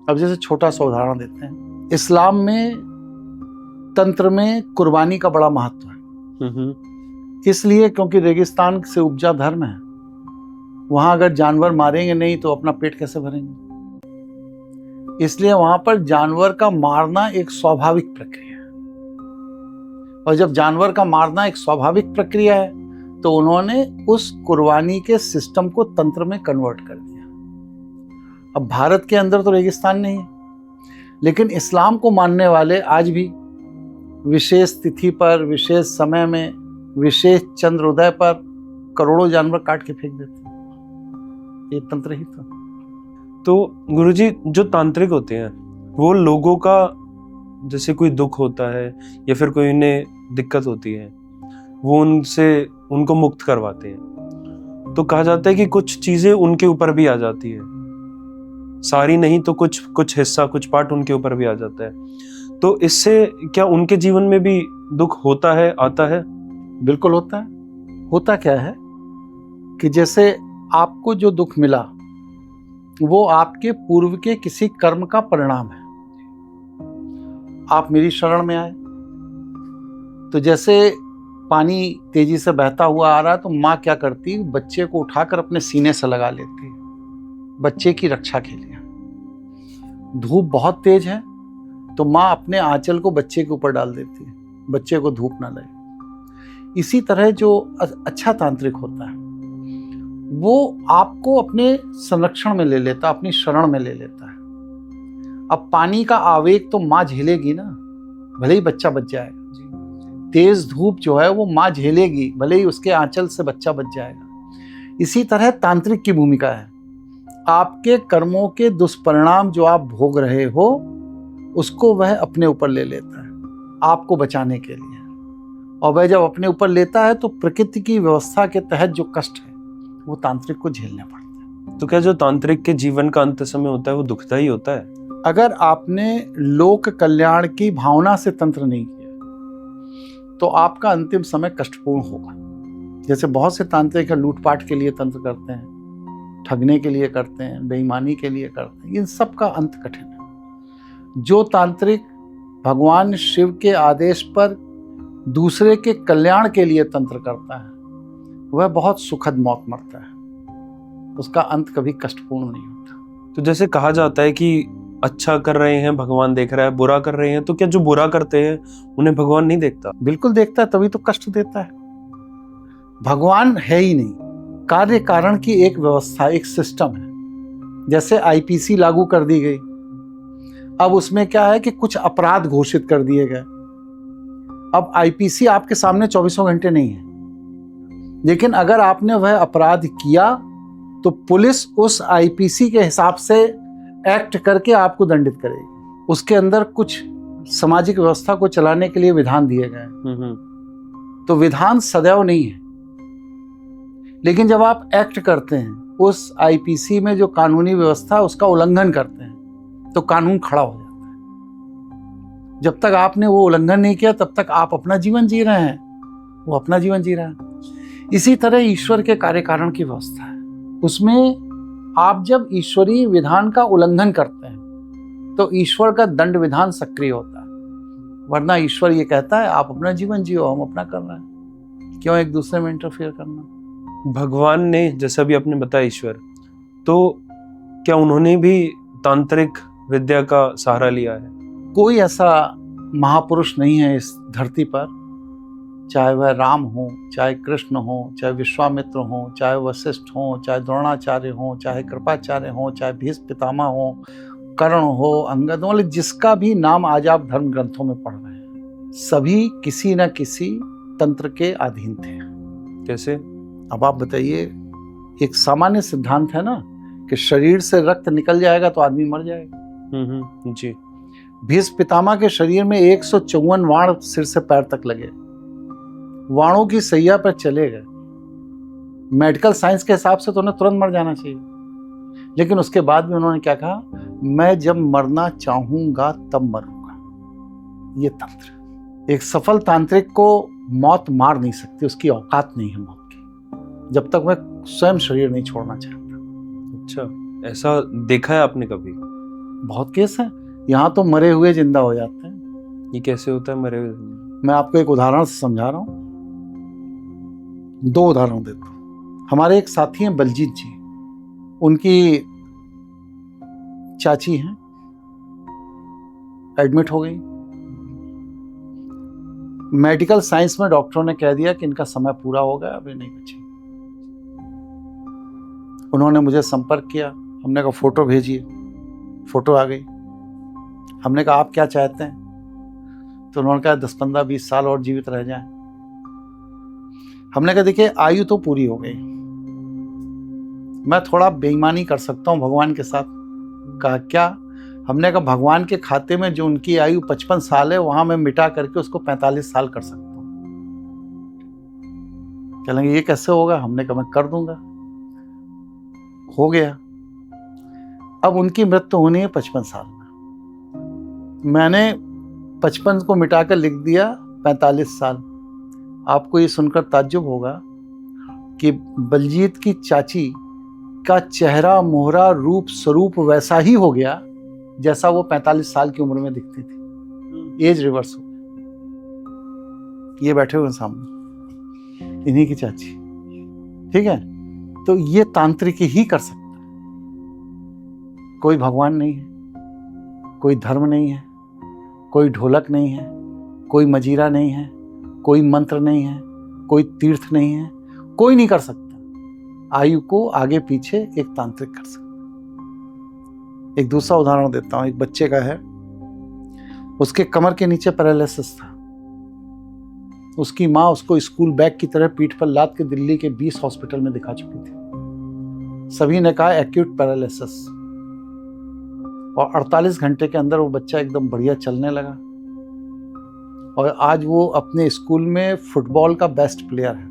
अब जैसे छोटा सा उदाहरण देते हैं, इस्लाम में तंत्र में कुर्बानी का बड़ा महत्व है। इसलिए क्योंकि रेगिस्तान से उपजा धर्म है, वहां अगर जानवर मारेंगे नहीं तो अपना पेट कैसे भरेंगे। इसलिए वहां पर जानवर का मारना एक स्वाभाविक प्रक्रिया है। और जब जानवर का मारना एक स्वाभाविक प्रक्रिया है तो उन्होंने उस कुर्बानी के सिस्टम को तंत्र में कन्वर्ट कर दिया। अब भारत के अंदर तो रेगिस्तान नहीं है, लेकिन इस्लाम को मानने वाले आज भी विशेष तिथि पर, विशेष समय में, विशेष चंद्रोदय पर करोड़ों जानवर काट के फेंक देते हैं। ये तंत्र ही था। तो गुरुजी, जो तांत्रिक होते हैं वो लोगों का, जैसे कोई दुख होता है या फिर कोई उन्हें दिक्कत होती है, वो उनको मुक्त करवाते हैं। तो कहा जाता है कि कुछ चीजें उनके ऊपर भी आ जाती है, सारी नहीं तो कुछ हिस्सा, कुछ पार्ट उनके ऊपर भी आ जाता है। तो इससे क्या उनके जीवन में भी दुख होता है, आता है? बिल्कुल होता है। होता क्या है कि जैसे आपको जो दुख मिला वो आपके पूर्व के किसी कर्म का परिणाम है। आप मेरी शरण में आए, तो जैसे पानी तेजी से बहता हुआ आ रहा है तो माँ क्या करती, बच्चे को उठाकर अपने सीने से लगा लेती, बच्चे की रक्षा के लिए। धूप बहुत तेज है तो माँ अपने आंचल को बच्चे के ऊपर डाल देती है, बच्चे को धूप ना लगे। इसी तरह जो अच्छा तांत्रिक होता है वो आपको अपने संरक्षण में ले लेता, अपनी शरण में ले लेता है। अब पानी का आवेग तो माँ झेलेगी ना, भले ही बच्चा बच जाएगा। तेज धूप जो है वो माँ झेलेगी, भले ही उसके आंचल से बच्चा बच जाएगा। इसी तरह तांत्रिक की भूमिका है। आपके कर्मों के दुष्परिणाम जो आप भोग रहे हो उसको वह अपने ऊपर ले लेता है आपको बचाने के लिए। और वह जब अपने ऊपर लेता है तो प्रकृति की व्यवस्था के तहत जो कष्ट है वो तांत्रिक को झेलने पड़ते हैं। तो क्या जो तांत्रिक के जीवन का अंत समय होता है वो दुखदाई होता है? अगर आपने लोक कल्याण की भावना से तंत्र नहीं किया तो आपका अंतिम समय कष्टपूर्ण होगा। जैसे बहुत से तांत्रिक लूटपाट के लिए तंत्र करते हैं, ठगने के लिए करते हैं, बेईमानी के लिए करते हैं, इन सब का अंत कठिन है। जो तांत्रिक भगवान शिव के आदेश पर दूसरे के कल्याण के लिए तंत्र करता है वह बहुत सुखद मौत मरता है, उसका अंत कभी कष्टपूर्ण नहीं होता। तो जैसे कहा जाता है कि अच्छा कर रहे हैं भगवान देख रहा है, बुरा कर रहे हैं तो क्या जो बुरा करते हैं उन्हें भगवान नहीं देखता? बिल्कुल देखता है, तभी तो कष्ट देता है। भगवान है ही नहीं, कार्य कारण की एक व्यवस्था, एक सिस्टम है। जैसे आईपीसी लागू कर दी गई, अब उसमें क्या है कि कुछ अपराध घोषित कर दिए गए। अब आईपीसी आपके सामने 24 घंटे नहीं है, लेकिन अगर आपने वह अपराध किया तो पुलिस उस आईपीसी के हिसाब से एक्ट करके आपको दंडित करेगी। उसके अंदर कुछ सामाजिक व्यवस्था को चलाने के लिए विधान दिए गए। तो विधान सदैव नहीं है, लेकिन जब आप एक्ट करते हैं उस आईपीसी में जो कानूनी व्यवस्था उसका उल्लंघन करते हैं तो कानून खड़ा हो जाता है। जब तक आपने वो उल्लंघन नहीं किया तब तक आप अपना जीवन जी रहे हैं, वो अपना जीवन जी रहा है। इसी तरह ईश्वर के कार्य कारण की व्यवस्था है, उसमें आप जब ईश्वरीय विधान का उल्लंघन करते हैं तो ईश्वर का दंड विधान सक्रिय होता है। वरना ईश्वर ये कहता है आप अपना जीवन जियो, हम अपना कर रहे हैं, क्यों एक दूसरे में इंटरफेयर करना। भगवान ने, जैसा भी आपने बताया ईश्वर, तो क्या उन्होंने भी तांत्रिक विद्या का सहारा लिया है? कोई ऐसा महापुरुष नहीं है इस धरती पर, चाहे वह राम हो, चाहे कृष्ण हो, चाहे विश्वामित्र हो, चाहे वशिष्ठ हो, चाहे द्रोणाचार्य हो, चाहे कृपाचार्य हो, चाहे भीष्म पितामह हो, कर्ण हो, अंगद हो, जिसका भी नाम आज आप धर्म ग्रंथों में पढ़ रहे हैं, सभी किसी न किसी तंत्र के अधीन थे। कैसे? अब आप बताइए, एक सामान्य सिद्धांत है ना कि शरीर से रक्त निकल जाएगा तो आदमी मर जाएगा। जी। भीष्म पितामह के शरीर में 154 वाण सिर से पैर तक लगे, वाणों की सैया पर चले गए। मेडिकल साइंस के हिसाब से तो उन्हें तुरंत मर जाना चाहिए, लेकिन उसके बाद भी उन्होंने क्या कहा, मैं जब मरना चाहूंगा तब मरूंगा। ये तंत्र, एक सफल तांत्रिक को मौत मार नहीं सकती, उसकी औकात नहीं है मौत की, जब तक वह स्वयं शरीर नहीं छोड़ना चाहता। अच्छा, ऐसा देखा है आपने कभी? बहुत केस है, यहाँ तो मरे हुए जिंदा हो जाते हैं। ये कैसे होता है मरे हुए? मैं आपको एक उदाहरण से समझा रहा हूँ, 2 उदाहरण देता हूँ। हमारे एक साथी हैं बलजीत जी, उनकी चाची हैं, एडमिट हो गई। मेडिकल साइंस में डॉक्टरों ने कह दिया कि इनका समय पूरा हो गया, अभी नहीं बचेंगे। उन्होंने मुझे संपर्क किया, हमने कहा फोटो भेजिए, फोटो आ गई। हमने कहा आप क्या चाहते हैं? तो उन्होंने कहा 10, 15, 20 साल और जीवित रह जाएं। हमने कहा देखिए आयु तो पूरी हो गई, मैं थोड़ा बेईमानी कर सकता हूँ भगवान के साथ। कहा क्या? हमने कहा भगवान के खाते में जो उनकी आयु 55 साल है, वहां मैं मिटा करके उसको 45 साल कर सकता हूँ। कहेंगे ये कैसे होगा? हमने कहा मैं कर दूंगा। हो गया। अब उनकी मृत्यु होनी है 55 साल में, मैंने 55 को मिटाकर लिख दिया 45 साल। आपको ये सुनकर ताज्जुब होगा कि बलजीत की चाची का चेहरा, मोहरा, रूप, स्वरूप वैसा ही हो गया जैसा वो 45 साल की उम्र में दिखती थी। एज रिवर्स हो गया। ये बैठे हुए सामने, इन्हीं की चाची। ठीक है, तो ये तांत्रिक ही कर सकता है। कोई भगवान नहीं है, कोई धर्म नहीं है, कोई ढोलक नहीं है, कोई मजीरा नहीं है, कोई मंत्र नहीं है, कोई तीर्थ नहीं है, कोई नहीं कर सकता। आयु को आगे पीछे एक तांत्रिक कर सकता। एक दूसरा उदाहरण देता हूं। एक बच्चे का है, उसके कमर के नीचे पैरालिसिस था। उसकी माँ उसको स्कूल बैग की तरह पीठ पर लाद के दिल्ली के 20 हॉस्पिटल में दिखा चुकी थी। सभी ने कहा एक्यूट पैरालिसिस, और 48 घंटे के अंदर वो बच्चा एकदम बढ़िया चलने लगा, और आज वो अपने स्कूल में फुटबॉल का बेस्ट प्लेयर है।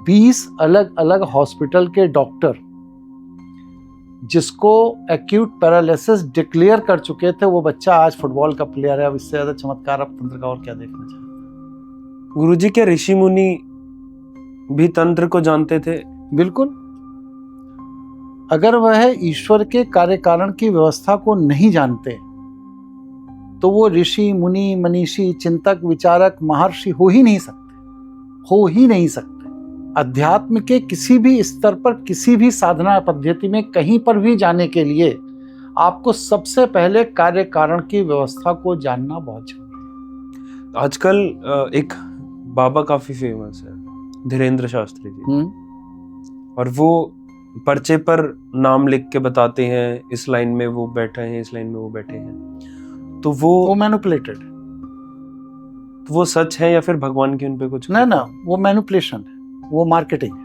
20 अलग अलग हॉस्पिटल के डॉक्टर जिसको एक्यूट पैरालिसिस डिक्लेयर कर चुके थे, वो बच्चा आज फुटबॉल का प्लेयर है। अब इससे ज्यादा चमत्कार आप तंत्र का और क्या देखना चाहते हैं? गुरुजी, क्या ऋषि मुनि भी तंत्र को जानते थे? बिल्कुल। अगर वह ईश्वर के कार्य कारण की व्यवस्था को नहीं जानते तो वो ऋषि, मुनि, मनीषी, चिंतक, विचारक, महर्षि हो ही नहीं सकते, हो ही नहीं सकते। अध्यात्म के किसी भी स्तर पर, किसी भी साधना पद्धति में कहीं पर भी जाने के लिए आपको सबसे पहले कार्य कारण की व्यवस्था को जानना बहुत जरूरी है। आजकल एक बाबा काफी फेमस है, धीरेन्द्र शास्त्री जी, और वो पर्चे पर नाम लिख के बताते हैं, इस लाइन में वो बैठे हैं, इस लाइन में वो बैठे हैं। तो वो मैनिपुलेटेड, वो सच है या फिर भगवान की उन पे कुछ? ना, वो मैनिपुलेशन है, वो मार्केटिंग है।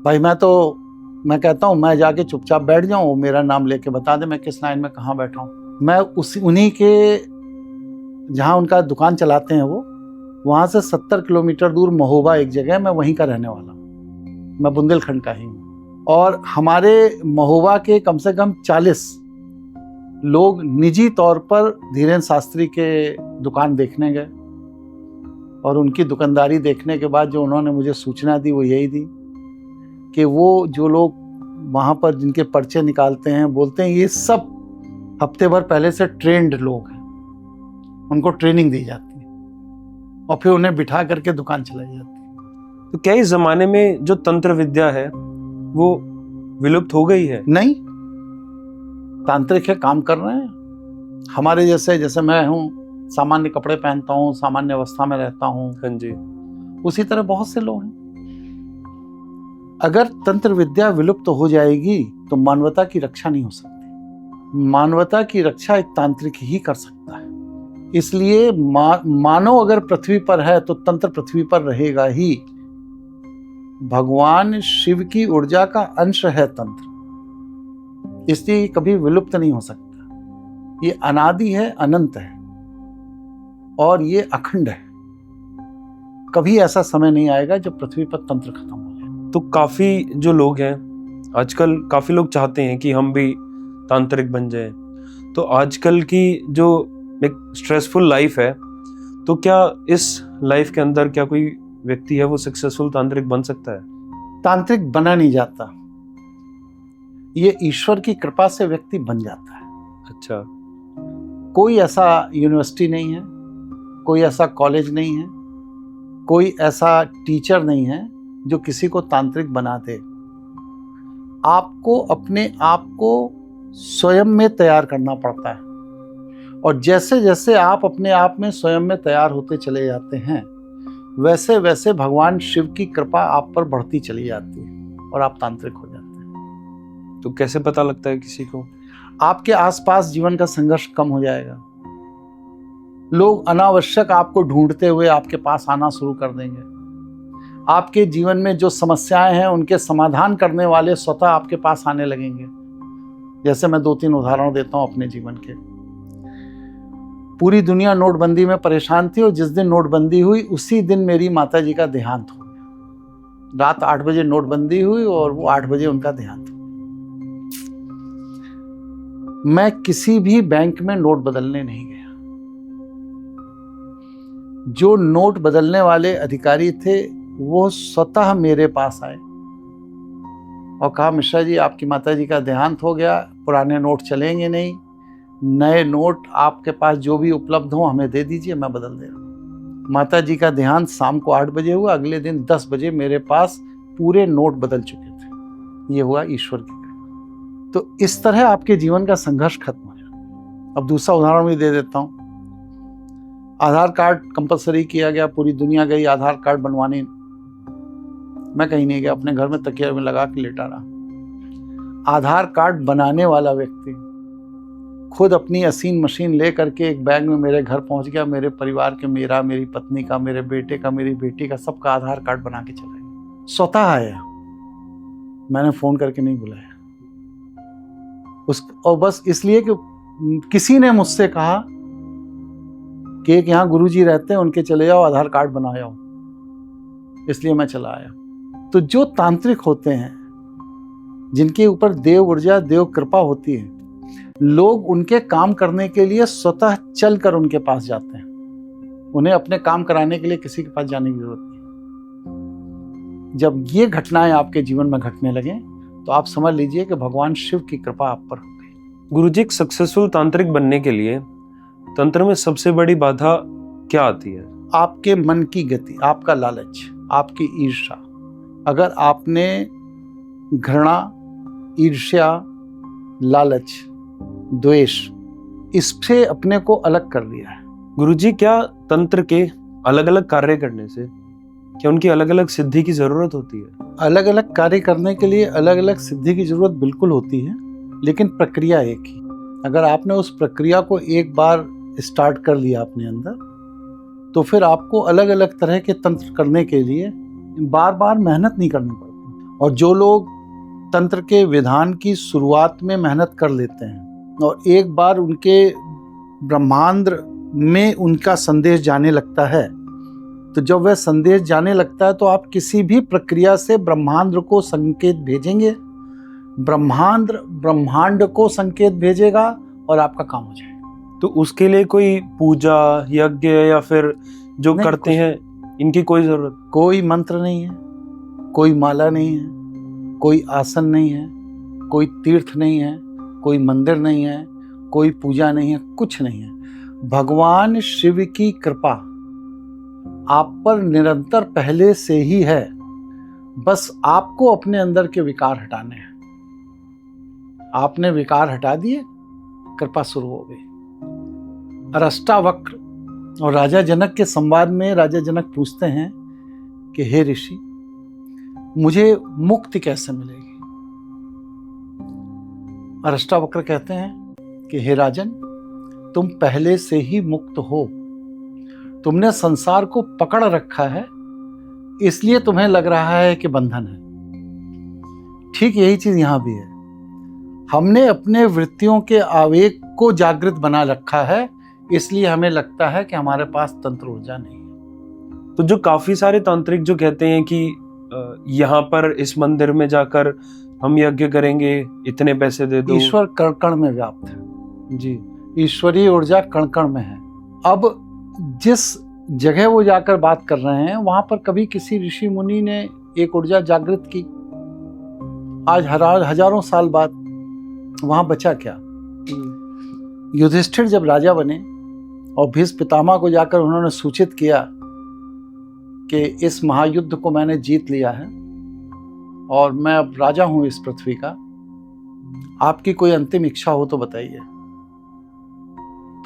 भाई मैं कहता हूँ मैं जाके चुपचाप बैठ जाऊँ, वो मेरा नाम लेके बता दे मैं किस लाइन में कहाँ बैठा हूँ। मैं उन्हीं के जहाँ उनका दुकान चलाते हैं वो, वहाँ से 70 किलोमीटर दूर महोबा एक जगह है, मैं वहीं का रहने वाला हूँ। मैं बुंदेलखंड का ही हूँ, और हमारे महोबा के कम से कम 40 लोग निजी तौर पर धीरेन्द्र शास्त्री के दुकान देखने गए, और उनकी दुकानदारी देखने के बाद जो उन्होंने मुझे सूचना दी वो यही दी कि वो जो लोग वहाँ पर जिनके पर्चे निकालते हैं, बोलते हैं ये सब हफ्ते भर पहले से ट्रेंड लोग हैं, उनको ट्रेनिंग दी जाती है और फिर उन्हें बिठा करके दुकान चलाई जाती है। तो क्या इस जमाने में जो तंत्र विद्या है वो विलुप्त हो गई है? नहीं, तांत्रिक है, काम कर रहे हैं। हमारे जैसे मैं हूँ, सामान्य कपड़े पहनता हूँ, सामान्य अवस्था में रहता हूँ, हाँ जी, उसी तरह बहुत से लोग हैं। अगर तंत्र विद्या विलुप्त हो जाएगी तो मानवता की रक्षा नहीं हो सकती। मानवता की रक्षा एक तांत्रिक ही कर सकता है। इसलिए मानव अगर पृथ्वी पर है तो तंत्र पृथ्वी पर रहेगा ही। भगवान शिव की ऊर्जा का अंश है तंत्र, इसलिए कभी विलुप्त नहीं हो सकता। ये अनादि है, अनंत है, और ये अखंड है। कभी ऐसा समय नहीं आएगा जब पृथ्वी पर तंत्र खत्म हो जाए। तो काफी जो लोग हैं आजकल, काफी लोग चाहते हैं कि हम भी तांत्रिक बन जाएं। तो आजकल की जो एक स्ट्रेसफुल लाइफ है, तो क्या इस लाइफ के अंदर क्या कोई व्यक्ति है वो सक्सेसफुल तांत्रिक बन सकता है? तांत्रिक बना नहीं जाता, ये ईश्वर की कृपा से व्यक्ति बन जाता है। अच्छा, कोई ऐसा यूनिवर्सिटी नहीं है, कोई ऐसा कॉलेज नहीं है, कोई ऐसा टीचर नहीं है जो किसी को तांत्रिक बना दे। आपको अपने आप को स्वयं में तैयार करना पड़ता है, और जैसे जैसे आप अपने आप में स्वयं में तैयार होते चले जाते हैं, वैसे वैसे भगवान शिव की कृपा आप पर बढ़ती चली जाती है और आप तांत्रिक हो जाते हैं। तो कैसे पता लगता है किसी को? आपके आसपास जीवन का संघर्ष कम हो जाएगा। लोग अनावश्यक आपको ढूंढते हुए आपके पास आना शुरू कर देंगे। आपके जीवन में जो समस्याएं हैं उनके समाधान करने वाले स्वतः आपके पास आने लगेंगे। जैसे मैं 2-3 उदाहरण देता हूं अपने जीवन के। पूरी दुनिया नोटबंदी में परेशान थी और जिस दिन नोटबंदी हुई उसी दिन मेरी माता जी का देहांत हो गया। रात 8 बजे नोटबंदी हुई और वो 8 बजे उनका देहांत हो गया। मैं किसी भी बैंक में नोट बदलने नहीं गया। जो नोट बदलने वाले अधिकारी थे वो स्वतः मेरे पास आए और कहा, मिश्रा जी आपकी माता जी का देहांत हो गया, पुराने नोट चलेंगे नहीं, नए नोट आपके पास जो भी उपलब्ध हो हमें दे दीजिए, मैं बदल दे रहा हूँ। माता जी का देहांत शाम को 8 बजे हुआ, अगले दिन 10 बजे मेरे पास पूरे नोट बदल चुके थे। ये हुआ ईश्वर की कृपा। तो इस तरह आपके जीवन का संघर्ष खत्म हो जाता। अब दूसरा उदाहरण भी दे देता हूँ। आधार कार्ड कंपलसरी किया गया, पूरी दुनिया गई आधार कार्ड बनवाने, मैं कहीं नहीं गया, अपने घर में तकिया में लगा के लेटा रहा। आधार कार्ड बनाने वाला व्यक्ति खुद अपनी असीन मशीन ले करके एक बैग में मेरे घर पहुंच गया। मेरे परिवार के, मेरा, मेरी पत्नी का, मेरे बेटे का, मेरी बेटी का, सबका आधार कार्ड बना के चला गया। स्वतः आया, मैंने फोन करके नहीं बुलाया और बस इसलिए कि किसी ने मुझसे कहा कि एक यहाँ गुरुजी रहते हैं, उनके चले जाओ, आधार कार्ड बना आओ, इसलिए मैं चला आया। तो जो तांत्रिक होते हैं, जिनके ऊपर देव ऊर्जा, देव कृपा होती है, लोग उनके काम करने के लिए स्वतः चलकर उनके पास जाते हैं। उन्हें अपने काम कराने के लिए किसी के पास जाने की जरूरत नहीं। जब ये घटनाएं आपके जीवन में घटने लगे तो आप समझ लीजिए कि भगवान शिव की कृपा आप पर हो गई। गुरुजी, एक सक्सेसफुल तांत्रिक बनने के लिए तंत्र में सबसे बड़ी बाधा क्या आती है? आपके मन की गति, आपका लालच, आपकी ईर्ष्या। अगर आपने घृणा, ईर्ष्या, लालच, द्वेष, इससे अपने को अलग कर लिया है। गुरुजी, क्या तंत्र के अलग अलग कार्य करने से क्या उनकी अलग अलग सिद्धि की जरूरत होती है? अलग अलग कार्य करने के लिए अलग अलग सिद्धि की जरूरत बिल्कुल होती है, लेकिन प्रक्रिया एक ही। अगर आपने उस प्रक्रिया को एक बार स्टार्ट कर लिया अपने अंदर, तो फिर आपको अलग अलग तरह के तंत्र करने के लिए बार बार मेहनत नहीं करनी पड़ती। और जो लोग तंत्र के विधान की शुरुआत में मेहनत कर लेते हैं और एक बार उनके ब्रह्मांड में उनका संदेश जाने लगता है, तो जब वह संदेश जाने लगता है तो आप किसी भी प्रक्रिया से ब्रह्मांड को संकेत भेजेंगे, ब्रह्मांड को संकेत भेजेगा और आपका काम हो जाएगा। तो उसके लिए कोई पूजा, यज्ञ या फिर जो करते हैं, इनकी कोई जरूरत? कोई मंत्र नहीं है, कोई माला नहीं है, कोई आसन नहीं है, कोई तीर्थ नहीं है, कोई मंदिर नहीं है, कोई पूजा नहीं है, कुछ नहीं है। भगवान शिव की कृपा आप पर निरंतर पहले से ही है, बस आपको अपने अंदर के विकार हटाने हैं। आपने विकार हटा दिए, कृपा शुरू हो गई। अष्टावक्र और राजा जनक के संवाद में राजा जनक पूछते हैं कि हे ऋषि, मुझे मुक्ति कैसे मिलेगी? अष्टावक्र कहते हैं कि हे राजन, तुम पहले से ही मुक्त हो। तुमने संसार को पकड़ रखा है, इसलिए तुम्हें लग रहा है कि बंधन है। ठीक यही चीज यहां भी है। हमने अपने वृत्तियों के आवेग को जागृत बना रखा है, इसलिए हमें लगता है कि हमारे पास तंत्र ऊर्जा नहीं है। तो जो काफी सारे तांत्रिक जो कहते हैं कि यहाँ पर इस मंदिर में जाकर हम यज्ञ करेंगे, इतने पैसे दे दो। ईश्वर कण कण में व्याप्त है जी, ईश्वरीय ऊर्जा कण कण में है। अब जिस जगह वो जाकर बात कर रहे हैं, वहां पर कभी किसी ऋषि मुनि ने एक ऊर्जा जागृत की? आज हजारों साल बाद वहां बचा क्या? युधिष्ठिर जब राजा बने और भीष्म पितामह को जाकर उन्होंने सूचित किया कि इस महायुद्ध को मैंने जीत लिया है और मैं अब राजा हूं इस पृथ्वी का, आपकी कोई अंतिम इच्छा हो तो बताइए।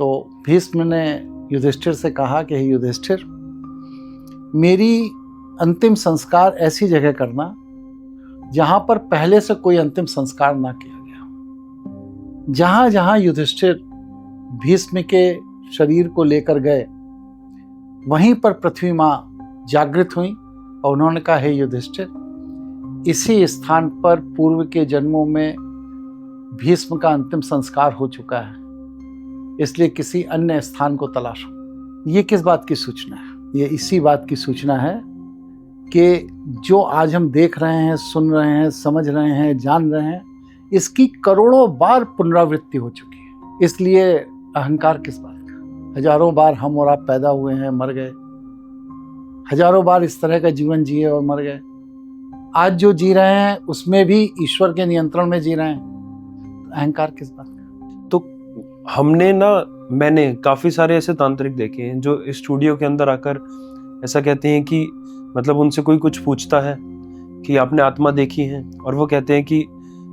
तो भीष्म ने युधिष्ठिर से कहा कि हे युधिष्ठिर, मेरी अंतिम संस्कार ऐसी जगह करना जहां पर पहले से कोई अंतिम संस्कार ना किया गया। जहां जहां युधिष्ठिर भीष्म के शरीर को लेकर गए, वहीं पर पृथ्वी माँ जागृत हुई और उन्होंने कहा, हे युधिष्ठिर, इसी स्थान पर पूर्व के जन्मों में भीष्म का अंतिम संस्कार हो चुका है, इसलिए किसी अन्य स्थान को तलाशो। ये किस बात की सूचना है? ये इसी बात की सूचना है कि जो आज हम देख रहे हैं, सुन रहे हैं, समझ रहे हैं, जान रहे हैं, इसकी करोड़ों बार पुनरावृत्ति हो चुकी है। इसलिए अहंकार किस बात का? हजारों बार हम और आप पैदा हुए हैं, मर गए, हजारों बार इस तरह का जीवन जिए और मर गए। आज जो जी रहे हैं उसमें भी ईश्वर के नियंत्रण में जी रहे हैं, तो अहंकार किस बात का? तो मैंने काफ़ी सारे ऐसे तांत्रिक देखे हैं जो इस स्टूडियो के अंदर आकर ऐसा कहते हैं कि मतलब उनसे कोई कुछ पूछता है कि आपने आत्मा देखी है, और वो कहते हैं कि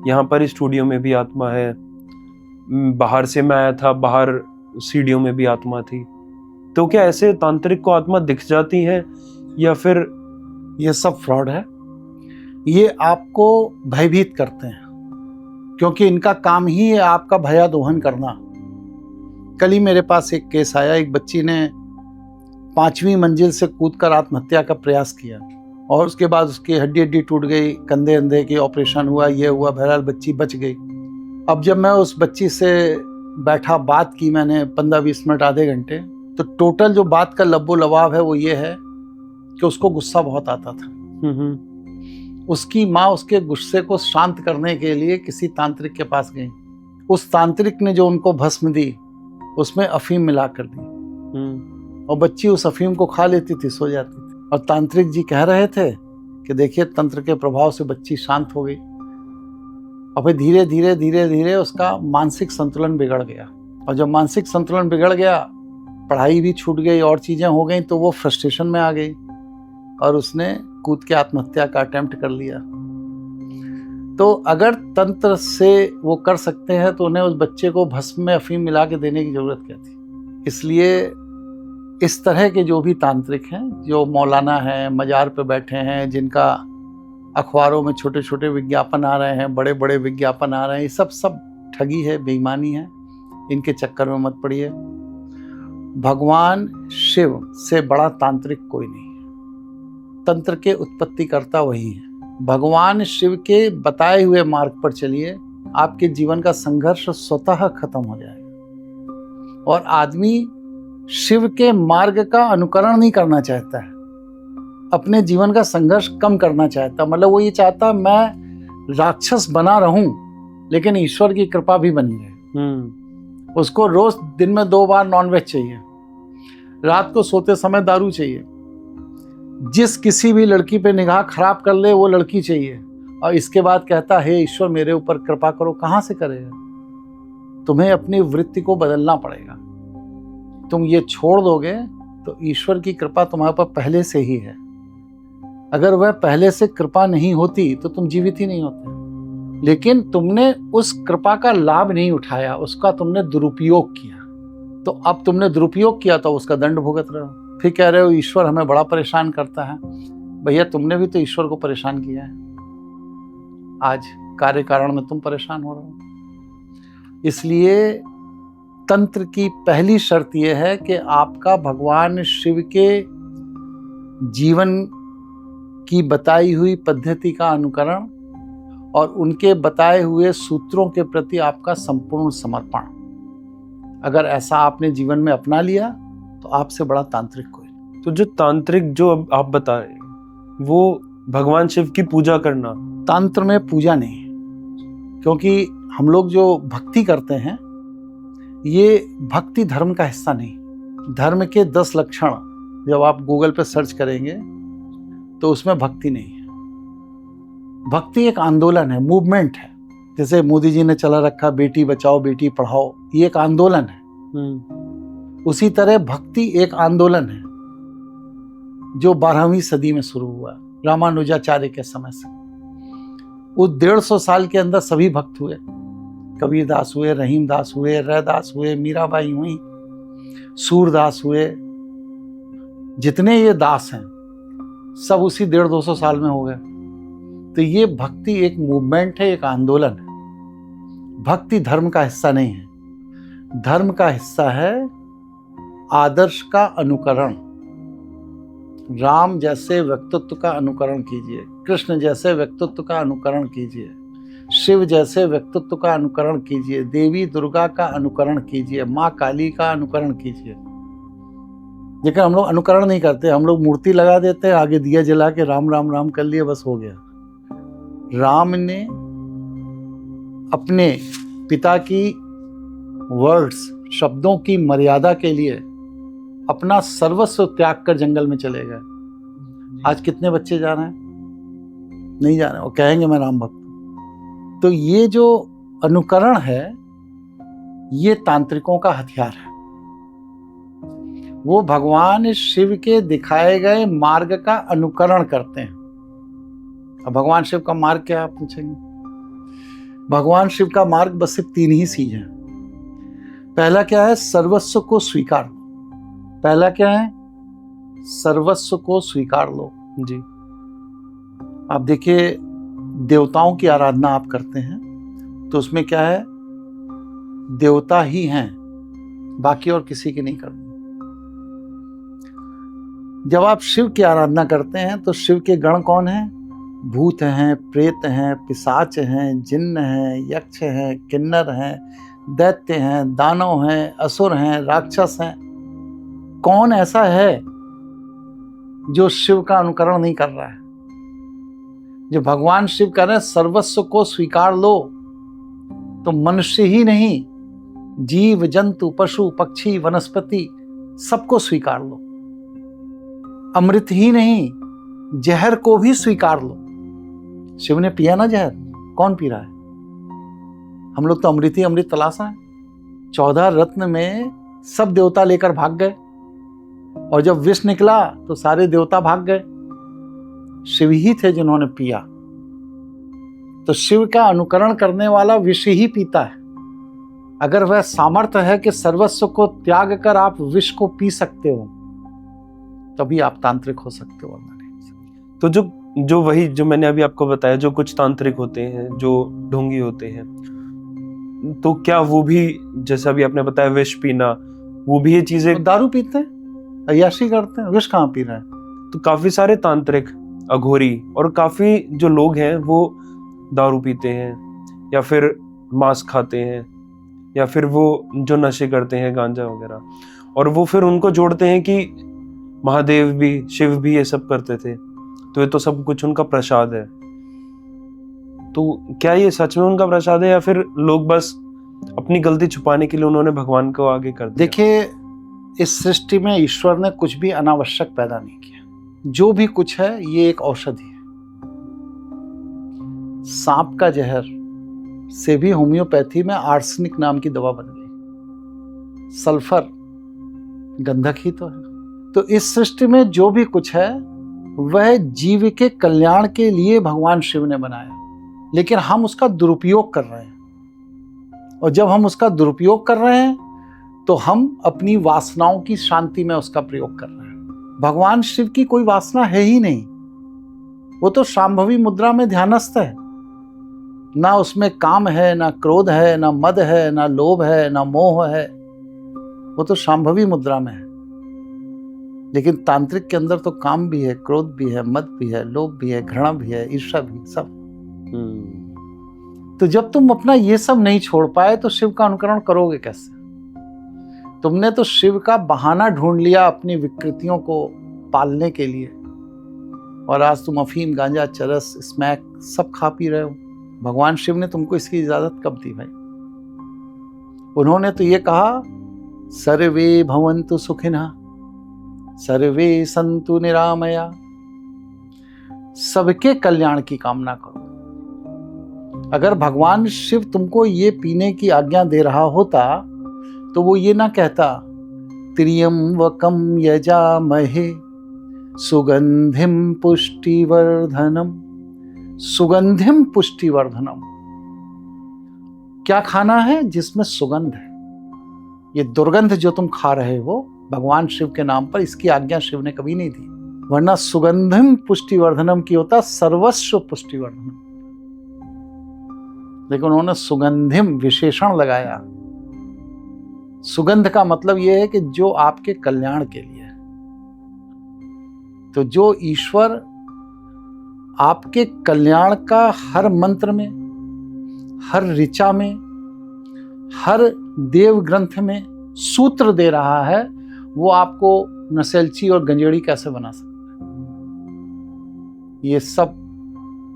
यहाँ पर इस स्टूडियो में भी आत्मा है, बाहर से मैं आया था, बाहर सीढ़ियों में भी आत्मा थी। तो क्या ऐसे तांत्रिक को आत्मा दिख जाती है या फिर ये सब फ्रॉड है? ये आपको भयभीत करते हैं, क्योंकि इनका काम ही है आपका भयादोहन करना। कल ही मेरे पास एक केस आया, एक बच्ची ने 5वीं मंजिल से कूदकर आत्महत्या का प्रयास किया और उसके बाद उसकी हड्डी टूट गई, कंधे अंधे की ऑपरेशन हुआ, ये हुआ, बहरहाल बच्ची बच गई। अब जब मैं उस बच्ची से बैठा, बात की मैंने 15-20 मिनट, आधे घंटे, तो टोटल जो बात का लब्बो लबाब है वो ये है कि उसको गुस्सा बहुत आता था। उसकी माँ उसके गुस्से को शांत करने के लिए किसी तांत्रिक के पास गई। उस तांत्रिक ने जो उनको भस्म दी उसमें अफीम मिला कर दी और बच्ची उस अफीम को खा लेती थी, सो जाती थी। और तांत्रिक जी कह रहे थे कि देखिए तंत्र के प्रभाव से बच्ची शांत हो गई। और फिर धीरे धीरे धीरे धीरे उसका मानसिक संतुलन बिगड़ गया, और जब मानसिक संतुलन बिगड़ गया, पढ़ाई भी छूट गई और चीज़ें हो गई, तो वो फ्रस्ट्रेशन में आ गई और उसने कूद के आत्महत्या का अटेम्प्ट कर लिया। तो अगर तंत्र से वो कर सकते हैं तो उन्हें उस बच्चे को भस्म में अफीम मिला के देने की जरूरत क्या थी? इसलिए इस तरह के जो भी तांत्रिक हैं, जो मौलाना हैं, मजार पे बैठे हैं, जिनका अखबारों में छोटे छोटे विज्ञापन आ रहे हैं, बड़े बड़े विज्ञापन आ रहे हैं, ये सब ठगी है, बेईमानी है। इनके चक्कर में मत पड़िए। भगवान शिव से बड़ा तांत्रिक कोई नहीं है। तंत्र के उत्पत्तिकर्ता वही है। भगवान शिव के बताए हुए मार्ग पर चलिए, आपके जीवन का संघर्ष स्वतः खत्म हो जाएगा। और आदमी शिव के मार्ग का अनुकरण नहीं करना चाहता है, अपने जीवन का संघर्ष कम करना चाहता। मतलब वो ये चाहता मैं राक्षस बना रहूं लेकिन ईश्वर की कृपा भी बनी रहे। उसको रोज दिन में 2 बार नॉनवेज चाहिए, रात को सोते समय दारू चाहिए, जिस किसी भी लड़की पे निगाह खराब कर ले वो लड़की चाहिए, और इसके बाद कहता है ईश्वर मेरे ऊपर कृपा करो। कहाँ से करेगा? तुम्हें अपनी वृत्ति को बदलना पड़ेगा। तुम ये छोड़ दोगे तो ईश्वर की कृपा तुम्हारे ऊपर पहले से ही है। अगर वह पहले से कृपा नहीं होती तो तुम जीवित ही नहीं होते, लेकिन तुमने उस कृपा का लाभ नहीं उठाया, उसका तुमने दुरुपयोग किया। तो अब तुमने दुरुपयोग किया तो उसका दंड भुगत रहे हो। फिर कह रहे हो ईश्वर हमें बड़ा परेशान करता है। भैया तुमने भी तो ईश्वर को परेशान किया है। आज कार्य कारण में तुम परेशान हो रहे हो। इसलिए तंत्र की पहली शर्त यह है कि आपका भगवान शिव के जीवन की बताई हुई पद्धति का अनुकरण और उनके बताए हुए सूत्रों के प्रति आपका संपूर्ण समर्पण। अगर ऐसा आपने जीवन में अपना लिया तो आपसे बड़ा तांत्रिक कोई नहीं। तो जो तांत्रिक जो अब आप बता रहे हैं वो भगवान शिव की पूजा करना, तंत्र में पूजा नहीं है, क्योंकि हम लोग जो भक्ति करते हैं ये भक्ति धर्म का हिस्सा नहीं। धर्म के 10 लक्षण जब आप गूगल पे सर्च करेंगे तो उसमें भक्ति नहीं है। भक्ति एक आंदोलन है, मूवमेंट है। जैसे मोदी जी ने चला रखा बेटी बचाओ बेटी पढ़ाओ, ये एक आंदोलन है। उसी तरह भक्ति एक आंदोलन है जो 12वीं सदी में शुरू हुआ रामानुजाचार्य के समय से। उस 150 साल के अंदर सभी भक्त हुए। कबीरदास हुए, रहीमदास हुए, रैदास हुए, मीराबाई हुई, सूरदास हुए, जितने ये दास हैं सब उसी 150-200 साल में हो गए। तो ये भक्ति एक मूवमेंट है, एक आंदोलन है। भक्ति धर्म का हिस्सा नहीं है। धर्म का हिस्सा है आदर्श का अनुकरण। राम जैसे व्यक्तित्व का अनुकरण कीजिए, कृष्ण जैसे व्यक्तित्व का अनुकरण कीजिए, शिव जैसे व्यक्तित्व का अनुकरण कीजिए, देवी दुर्गा का अनुकरण कीजिए, माँ काली का अनुकरण कीजिए। लेकिन हम लोग अनुकरण नहीं करते, हम लोग मूर्ति लगा देते हैं, आगे दिया जला के राम राम राम कर लिए, बस हो गया। राम ने अपने पिता की वर्ड्स, शब्दों की मर्यादा के लिए अपना सर्वस्व त्याग कर जंगल में चले गए। आज कितने बच्चे जा रहे हैं? नहीं जा रहे, वो कहेंगे मैं राम भक्त। तो ये जो अनुकरण है ये तांत्रिकों का हथियार है। वो भगवान शिव के दिखाए गए मार्ग का अनुकरण करते हैं। अब भगवान शिव का मार्ग क्या आप पूछेंगे? भगवान शिव का मार्ग बस सिर्फ 3 ही चीज है। पहला क्या है? सर्वस्व को स्वीकार लो। पहला क्या है? सर्वस्व को स्वीकार लो जी। आप देखिए, देवताओं की आराधना आप करते हैं तो उसमें क्या है? देवता ही हैं, बाकी और किसी की नहीं करनी। जब आप शिव की आराधना करते हैं तो शिव के गण कौन हैं? भूत हैं, प्रेत हैं, पिशाच हैं, जिन्न हैं, यक्ष हैं, किन्नर हैं, दैत्य हैं, दानव हैं, असुर हैं, राक्षस हैं। कौन ऐसा है जो शिव का अनुकरण नहीं कर रहा है? जो भगवान शिव कह रहे हैं सर्वस्व को स्वीकार लो, तो मनुष्य ही नहीं, जीव जंतु पशु पक्षी वनस्पति सबको स्वीकार लो। अमृत ही नहीं, जहर को भी स्वीकार लो। शिव ने पिया ना जहर, कौन पी रहा है? हम लोग तो अमृत ही अमृत तलाशा है। 14 रत्न में सब देवता लेकर भाग गए, और जब विष निकला तो सारे देवता भाग गए। शिव ही थे जिन्होंने पिया। तो शिव का अनुकरण करने वाला विष ही पीता है। अगर वह सामर्थ्य है कि सर्वस्व को त्याग कर आप विष को पी सकते हो, तभी आप तांत्रिक हो सकते हो। तो जो वही जो मैंने अभी आपको बताया, जो कुछ तांत्रिक होते हैं, जो ढोंगी होते हैं, तो क्या वो भी, जैसा अभी आपने बताया विष पीना, वो भी ये चीजें? तो दारू पीते हैं, अय्याशी करते हैं, विष कहाँ पी रहे हैं? तो काफी सारे तांत्रिक, अघोरी और काफी जो लोग हैं वो दारू पीते हैं, या फिर मांस खाते हैं, या फिर वो जो नशे करते हैं गांजा वगैरह, और वो फिर उनको जोड़ते हैं कि महादेव भी, शिव भी ये सब करते थे, तो ये तो सब कुछ उनका प्रसाद है। तो क्या ये सच में उनका प्रसाद है, या फिर लोग बस अपनी गलती छुपाने के लिए उन्होंने भगवान को आगे कर दिया? देखिए, इस सृष्टि में ईश्वर ने कुछ भी अनावश्यक पैदा नहीं किया। जो भी कुछ है ये एक औषधि है। सांप का जहर से भी होम्योपैथी में आर्सेनिक नाम की दवा बन गई। सल्फर गंधक ही तो है। तो इस सृष्टि में जो भी कुछ है वह जीव के कल्याण के लिए भगवान शिव ने बनाया, लेकिन हम उसका दुरुपयोग कर रहे हैं। और जब हम उसका दुरुपयोग कर रहे हैं तो हम अपनी वासनाओं की शांति में उसका प्रयोग कर रहे हैं। भगवान शिव की कोई वासना है ही नहीं। वो तो शांभवी मुद्रा में ध्यानस्थ है। ना उसमें काम है, ना क्रोध है, ना मद है, ना लोभ है, ना मोह है। वो तो शांभवी मुद्रा में है। लेकिन तांत्रिक के अंदर तो काम भी है, क्रोध भी है, मद भी है, लोभ भी है, घृणा भी है, ईर्ष्या भी, सब। तो जब तुम अपना ये सब नहीं छोड़ पाए तो शिव का अनुकरण करोगे कैसे? तुमने तो शिव का बहाना ढूंढ लिया अपनी विकृतियों को पालने के लिए, और आज तुम अफीम, गांजा, चरस, स्मैक सब खा पी रहे हो। भगवान शिव ने तुमको इसकी इजाजत कब दी भाई? उन्होंने तो ये कहा, सर्वे भवन्तु सुखिनः सर्वे सन्तु निरामया। सबके कल्याण की कामना करो। अगर भगवान शिव तुमको ये पीने की आज्ञा दे रहा होता तो वो ये ना कहता, त्र्यंबकम यजामहे सुगंधिम पुष्टिवर्धनम। सुगंधिम पुष्टिवर्धनम, क्या खाना है जिसमें सुगंध है? ये दुर्गंध जो तुम खा रहे हो भगवान शिव के नाम पर, इसकी आज्ञा शिव ने कभी नहीं दी, वरना सुगंधिम पुष्टिवर्धनम की होता सर्वस्व पुष्टिवर्धनम, लेकिन उन्होंने सुगंधिम विशेषण लगाया। सुगंध का मतलब यह है कि जो आपके कल्याण के लिए है। तो जो ईश्वर आपके कल्याण का हर मंत्र में, हर ऋचा में, हर देव ग्रंथ में सूत्र दे रहा है, वो आपको नसेलची और गंजेड़ी कैसे बना सकता है? ये सब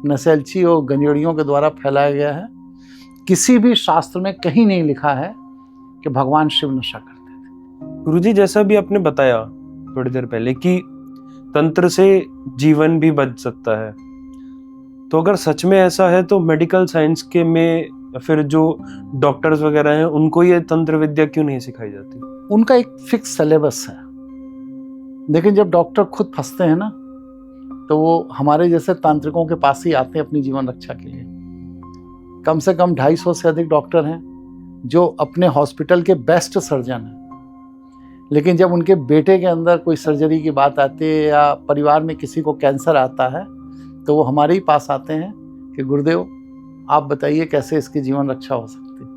नसेलची और गंजेड़ियों के द्वारा फैलाया गया है। किसी भी शास्त्र में कहीं नहीं लिखा है कि भगवान शिव नशा करते थे। गुरुजी, जैसा भी आपने बताया थोड़ी देर पहले कि तंत्र से जीवन भी बच सकता है, तो अगर सच में ऐसा है तो मेडिकल साइंस के में फिर जो डॉक्टर्स वगैरह हैं उनको ये तंत्र विद्या क्यों नहीं सिखाई जाती? उनका एक फिक्स सिलेबस है, लेकिन जब डॉक्टर खुद फंसते हैं ना, तो वो हमारे जैसे तांत्रिकों के पास ही आते हैं अपनी जीवन रक्षा के लिए। कम से कम 250 से अधिक डॉक्टर हैं जो अपने हॉस्पिटल के बेस्ट सर्जन हैं, लेकिन जब उनके बेटे के अंदर कोई सर्जरी की बात आती है या परिवार में किसी को कैंसर आता है, तो वो हमारे ही पास आते हैं कि गुरुदेव आप बताइए कैसे इसकी जीवन रक्षा हो सकती है,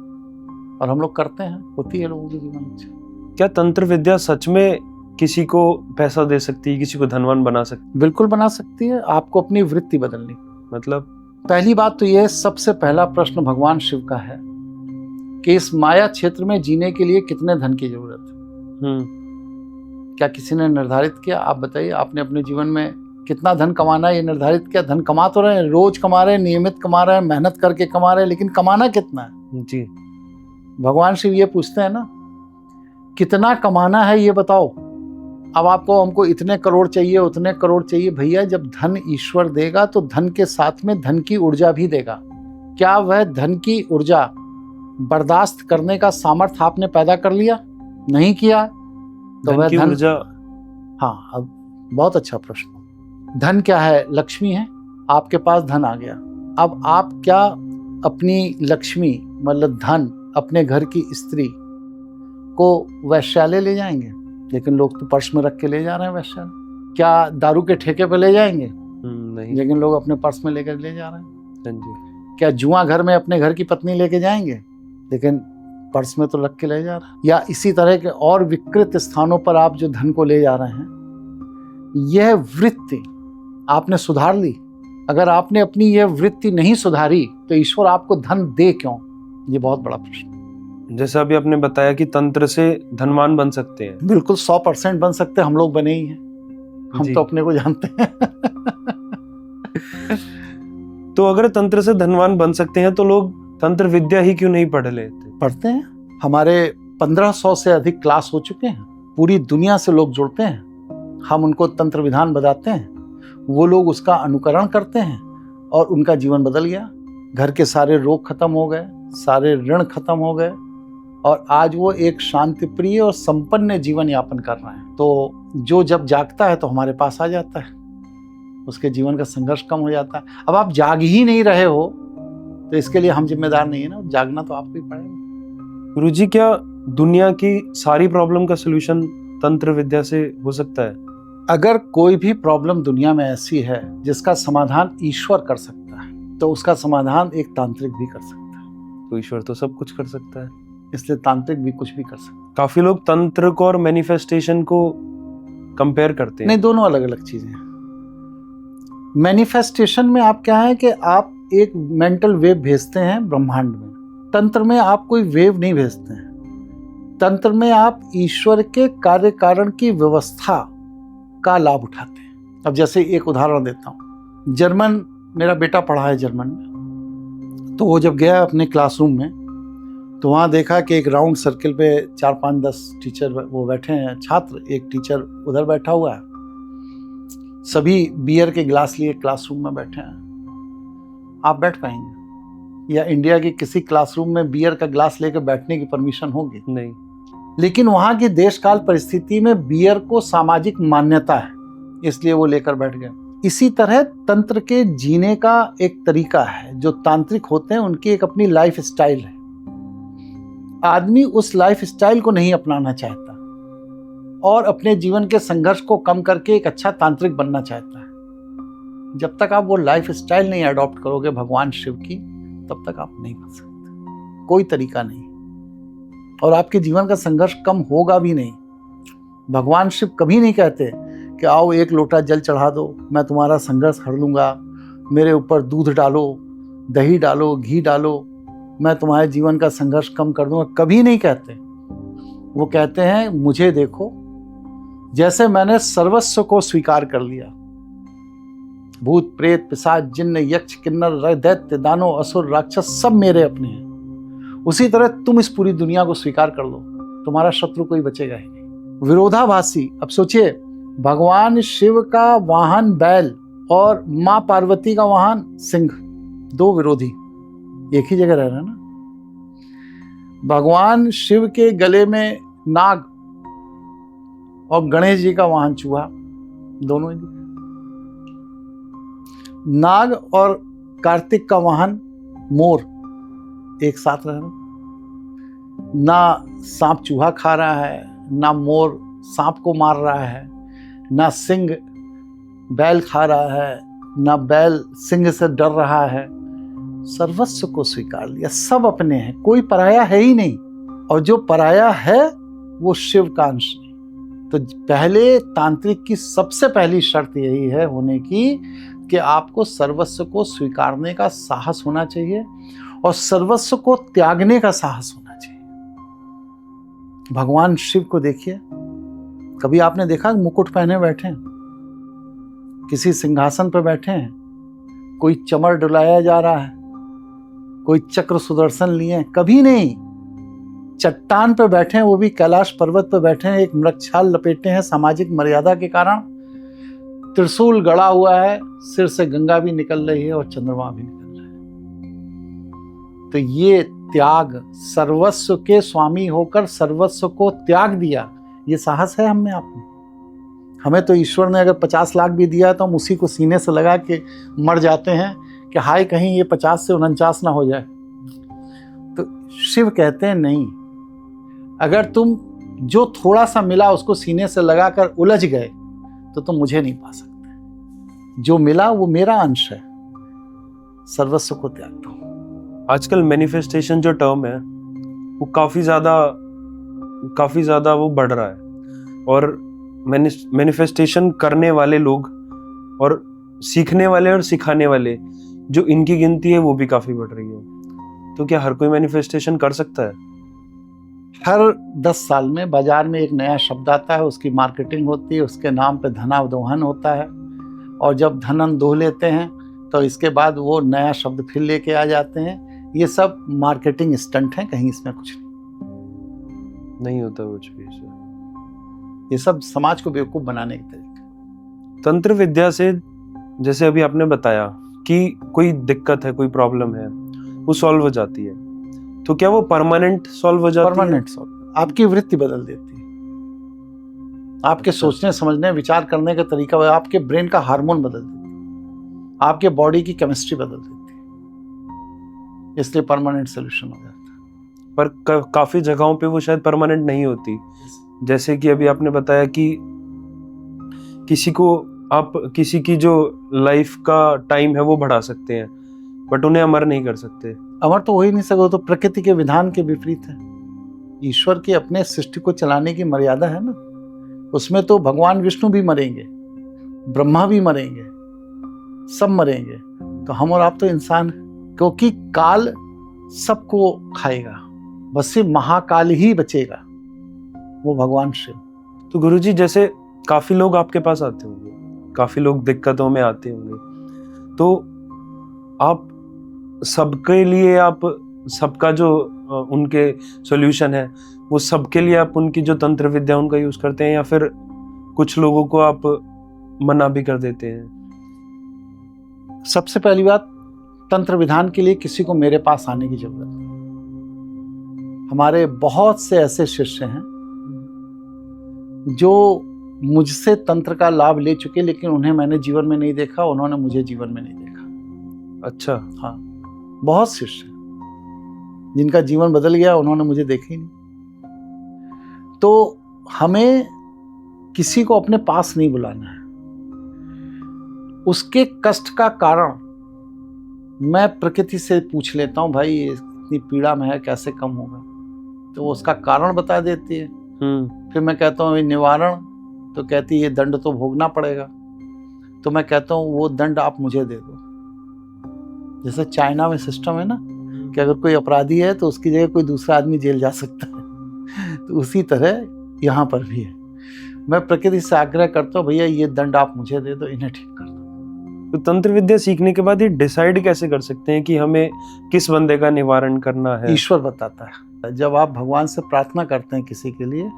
और हम लोग करते हैं, होती है लोगों की जीवन रक्षा। क्या तंत्र विद्या सच में किसी को पैसा दे सकती है, किसी को धनवान बना सकती है? बिल्कुल बना सकती है, आपको अपनी वृत्ति बदलनी। मतलब पहली बात तो यह, सबसे पहला प्रश्न भगवान शिव का है कि इस माया क्षेत्र में जीने के लिए कितने धन की जरूरत है। क्या किसी ने निर्धारित किया? आप बताइए, आपने अपने जीवन में कितना धन कमाना है ये निर्धारित किया? धन कमा तो रहे हैं, रोज कमा रहे हैं, नियमित कमा रहे हैं, मेहनत करके कमा रहे हैं, लेकिन कमाना कितना है? जी, भगवान शिव ये पूछते हैं ना, कितना कमाना है ये बताओ। अब आपको हमको इतने करोड़ चाहिए, उतने करोड़ चाहिए। भैया, जब धन ईश्वर देगा तो धन के साथ में धन की ऊर्जा भी देगा। क्या वह धन की ऊर्जा बर्दाश्त करने का सामर्थ्य आपने पैदा कर लिया? नहीं किया तो वह की धन ऊर्जा। हाँ, अब बहुत अच्छा प्रश्न। धन क्या है? लक्ष्मी है। आपके पास धन आ गया, अब आप क्या अपनी लक्ष्मी मतलब धन अपने घर की स्त्री को वैश्यालय ले जाएंगे? लेकिन लोग तो पर्स में रख के ले जा रहे हैं वैश्यालय। क्या दारू के ठेके पे ले जाएंगे? नहीं। लेकिन लोग अपने पर्स में लेकर ले जा रहे हैं। हाँ जी। क्या जुआ घर में अपने घर की पत्नी लेके जाएंगे? लेकिन पर्स में तो रख के ले जा रहे हैं। या इसी तरह के और विकृत स्थानों पर आप जो धन को ले जा रहे हैं, यह वृत्ति आपने सुधार ली? अगर आपने अपनी यह वृत्ति नहीं सुधारी तो ईश्वर आपको धन दे क्यों? ये बहुत बड़ा प्रश्न। जैसा अभी आपने बताया कि तंत्र से धनवान बन सकते हैं। बिल्कुल 100% बन सकते हैं, हम लोग बने ही हैं, हम तो अपने को जानते हैं। तो अगर तंत्र से धनवान बन सकते हैं तो लोग तंत्र विद्या ही क्यों नहीं पढ़ लेते? पढ़ते हैं। हमारे 1500 से अधिक क्लास हो चुके हैं, पूरी दुनिया से लोग जुड़ते हैं, हम उनको तंत्र विधान बताते हैं, वो लोग उसका अनुकरण करते हैं और उनका जीवन बदल गया। घर के सारे रोग खत्म हो गए, सारे ऋण खत्म हो गए, और आज वो एक शांति प्रिय और संपन्न जीवन यापन कर रहे हैं। तो जो जब जागता है तो हमारे पास आ जाता है, उसके जीवन का संघर्ष कम हो जाता है। अब आप जाग ही नहीं रहे हो तो इसके लिए हम जिम्मेदार नहीं है ना, जागना तो आपको ही पड़ेगा। गुरुजी, क्या दुनिया की सारी प्रॉब्लम का सलूशन तंत्र विद्या से हो सकता है? अगर कोई भी प्रॉब्लम दुनिया में ऐसी है जिसका समाधान ईश्वर कर सकता है, तो उसका समाधान एक तांत्रिक भी कर सकता है। तो ईश्वर तो सब कुछ कर सकता है, इसलिए तांत्रिक भी कुछ भी कर सकता है। काफी लोग तंत्र को और मैनिफेस्टेशन को कंपेयर करते हैं। नहीं, दोनों अलग अलग चीजें हैं। मैनिफेस्टेशन में आप क्या है कि आप एक मेंटल वेव भेजते हैं ब्रह्मांड में। तंत्र में आप कोई वेव नहीं भेजते हैं। तंत्र में आप ईश्वर के कार्य कारण की व्यवस्था का लाभ उठाते हैं। अब जैसे एक उदाहरण देता हूँ, जर्मन, मेरा बेटा पढ़ा है जर्मन में, तो वो जब गया अपने क्लासरूम में तो वहाँ देखा कि एक राउंड सर्किल पे 4-5-10 टीचर वो बैठे हैं, छात्र, एक टीचर उधर बैठा हुआ है, सभी बियर के गिलास लिए क्लासरूम में बैठे हैं। आप बैठ पाएंगे? या इंडिया के किसी क्लासरूम में बियर का गिलास लेकर बैठने की परमिशन होगी? नहीं। लेकिन वहाँ की देश काल परिस्थिति में बियर को सामाजिक मान्यता है, इसलिए वो लेकर बैठ गए। इसी तरह तंत्र के जीने का एक तरीका है। जो तांत्रिक होते हैं उनकी एक अपनी लाइफ स्टाइल है। आदमी उस लाइफ स्टाइल को नहीं अपनाना चाहता और अपने जीवन के संघर्ष को कम करके एक अच्छा तांत्रिक बनना चाहता है। जब तक आप वो लाइफ स्टाइल नहीं अडॉप्ट करोगे भगवान शिव की, तब तक आप नहीं बन सकते। कोई तरीका नहीं, और आपके जीवन का संघर्ष कम होगा भी नहीं। भगवान शिव कभी नहीं कहते कि आओ एक लोटा जल चढ़ा दो, मैं तुम्हारा संघर्ष हर लूंगा, मेरे ऊपर दूध डालो, दही डालो, घी डालो, मैं तुम्हारे जीवन का संघर्ष कम कर दूंगा। कभी नहीं कहते। वो कहते हैं मुझे देखो, जैसे मैंने सर्वस्व को स्वीकार कर लिया, भूत प्रेत पिशाच जिन्न यक्ष किन्नर दैत्य दानव असुर राक्षस सब मेरे अपने हैं, उसी तरह तुम इस पूरी दुनिया को स्वीकार कर लो, तुम्हारा शत्रु कोई बचेगा ही नहीं। विरोधाभासी। अब सोचिए, भगवान शिव का वाहन बैल और मां पार्वती का वाहन सिंह, दो विरोधी एक ही जगह रह रहे हैं ना। भगवान शिव के गले में नाग और गणेश जी का वाहन चूहा, दोनों ही। नाग और कार्तिक का वाहन मोर एक साथ रह रहे। ना सांप चूहा खा रहा है, ना मोर सांप को मार रहा है, ना सिंह बैल खा रहा है, ना बैल सिंह से डर रहा है। सर्वस्व को स्वीकार लिया, सब अपने हैं, कोई पराया है ही नहीं, और जो पराया है वो शिव का अंश नहीं। तो पहले तांत्रिक की सबसे पहली शर्त यही है होने की कि आपको सर्वस्व को स्वीकारने का साहस होना चाहिए और सर्वस्व को त्यागने का साहस होना चाहिए। भगवान शिव को देखिए, कभी आपने देखा मुकुट पहने बैठे हैं, किसी सिंहासन पर बैठे हैं, कोई चमर डुलाया जा रहा है, कोई चक्र सुदर्शन लिए? कभी नहीं। चट्टान पर बैठे हैं, वो भी कैलाश पर्वत पर बैठे हैं, एक मृगछाल लपेटे हैं सामाजिक मर्यादा के कारण, त्रिशूल गड़ा हुआ है, सिर से गंगा भी निकल रही है और चंद्रमा भी निकल रहा है। तो ये त्याग, सर्वस्व के स्वामी होकर सर्वस्व को त्याग दिया, ये साहस है हमें आप में। हमें तो ईश्वर ने अगर 50 लाख भी दिया है तो हम उसी को सीने से लगा के मर जाते हैं कि हाय कहीं ये 50 से 49 ना हो जाए। तो शिव कहते हैं नहीं, अगर तुम जो थोड़ा सा मिला उसको सीने से लगाकर उलझ गए तो तुम मुझे नहीं पा सकते। जो मिला वो मेरा अंश है, सर्वस्व को त्याग दो। आजकल मैनिफेस्टेशन जो टर्म है वो काफ़ी ज़्यादा वो बढ़ रहा है, और मैनिफेस्टेशन करने वाले लोग और सीखने वाले और सिखाने वाले जो इनकी गिनती है वो भी काफ़ी बढ़ रही है। तो क्या हर कोई मैनिफेस्टेशन कर सकता है? हर 10 साल में बाजार में एक नया शब्द आता है, उसकी मार्केटिंग होती है, उसके नाम पे धनावदोहन होता है, और जब धनन दोह लेते हैं तो इसके बाद वो नया शब्द फिर लेके आ जाते हैं। ये सब मार्केटिंग स्टंट हैं, कहीं इसमें कुछ नहीं होता कुछ भी। ये सब समाज को बेवकूफ़ बनाने के तरीके। तंत्र विद्या से, जैसे अभी आपने बताया कि कोई दिक्कत है, कोई प्रॉब्लम है, वो सॉल्व हो जाती है, तो क्या वो परमानेंट सॉल्व हो जाती है? Permanent solve. आपकी वृत्ति बदल देती है, आपके सोचने समझने विचार करने का तरीका, आपके ब्रेन का हार्मोन बदल देती है, आपके बॉडी की केमिस्ट्री बदल देती है, इसलिए परमानेंट सोल्यूशन हो जाता है। पर काफी जगहों पे वो शायद परमानेंट नहीं होती। जैसे कि अभी आपने बताया कि किसी की जो लाइफ का टाइम है वो बढ़ा सकते हैं, बट उन्हें अमर नहीं कर सकते। अमर तो हो ही नहीं सके, तो प्रकृति के विधान के विपरीत है। ईश्वर की अपने सृष्टि को चलाने की मर्यादा है ना, उसमें तो भगवान विष्णु भी मरेंगे, ब्रह्मा भी मरेंगे, सब मरेंगे, तो हम और आप तो इंसान हैं, क्योंकि काल सबको खाएगा, बस सिर्फ महाकाल ही बचेगा, वो भगवान शिव। तो गुरुजी, जैसे काफी लोग आपके पास आते होंगे, काफी लोग दिक्कतों में आते होंगे, तो आप सबके लिए, आप सबका जो उनके सॉल्यूशन है वो सबके लिए आप उनकी जो तंत्र विद्या उनका यूज करते हैं, या फिर कुछ लोगों को आप मना भी कर देते हैं? सबसे पहली बात, तंत्र विधान के लिए किसी को मेरे पास आने की जरूरत नहीं। हमारे बहुत से ऐसे शिष्य हैं जो मुझसे तंत्र का लाभ ले चुके, लेकिन उन्हें मैंने जीवन में नहीं देखा, उन्होंने मुझे जीवन में नहीं देखा। अच्छा। हाँ, बहुत शिष्य। जिनका जीवन बदल गया उन्होंने मुझे देखा ही नहीं। तो हमें किसी को अपने पास नहीं बुलाना है। उसके कष्ट का कारण मैं प्रकृति से पूछ लेता हूँ, भाई ये इतनी पीड़ा में है, कैसे कम होगा? तो वो उसका कारण बता देती है। फिर मैं कहता हूँ निवारण, तो कहती है ये दंड तो भोगना पड़ेगा। तो मैं कहता हूँ वो दंड आप मुझे दे दो। जैसे चाइना में सिस्टम है ना कि अगर कोई अपराधी है तो उसकी जगह कोई दूसरा आदमी जेल जा सकता है, तो उसी तरह यहाँ पर भी है। मैं प्रकृति से आग्रह करता हूँ, भैया ये दंड आप मुझे दे दो, इन्हें ठीक कर दो। तो तंत्र विद्या सीखने के बाद ये डिसाइड कैसे कर सकते हैं कि हमें किस बंदे का निवारण करना है? ईश्वर बताता है। जब आप भगवान से प्रार्थना करते हैं किसी के लिए,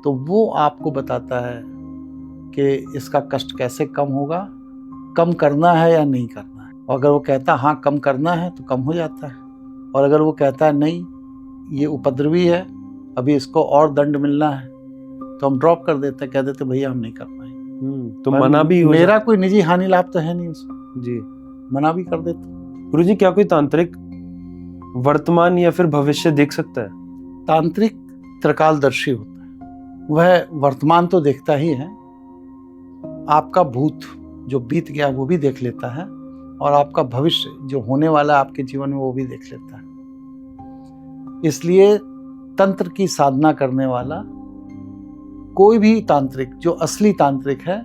तो वो आपको बताता है कि इसका कष्ट कैसे कम होगा, कम करना है या नहीं करना है। और अगर वो कहता है हाँ कम करना है तो कम हो जाता है, और अगर वो कहता है नहीं ये उपद्रवी है, अभी इसको और दंड मिलना है, तो हम ड्रॉप कर देते हैं, कह देते भैया हम नहीं कर पाएंगे। तो मना भी हो मेरा कोई निजी हानि लाभ तो है नहीं उसमें जी, मना भी कर देते। गुरुजी क्या कोई तांत्रिक वर्तमान या फिर भविष्य देख सकता है? तांत्रिक त्रिकालदर्शी होता है, वह वर्तमान तो देखता ही है, आपका भूत जो बीत गया वो भी देख लेता है, और आपका भविष्य जो होने वाला है आपके जीवन में वो भी देख लेता है। इसलिए तंत्र की साधना करने वाला कोई भी तांत्रिक, जो असली तांत्रिक है,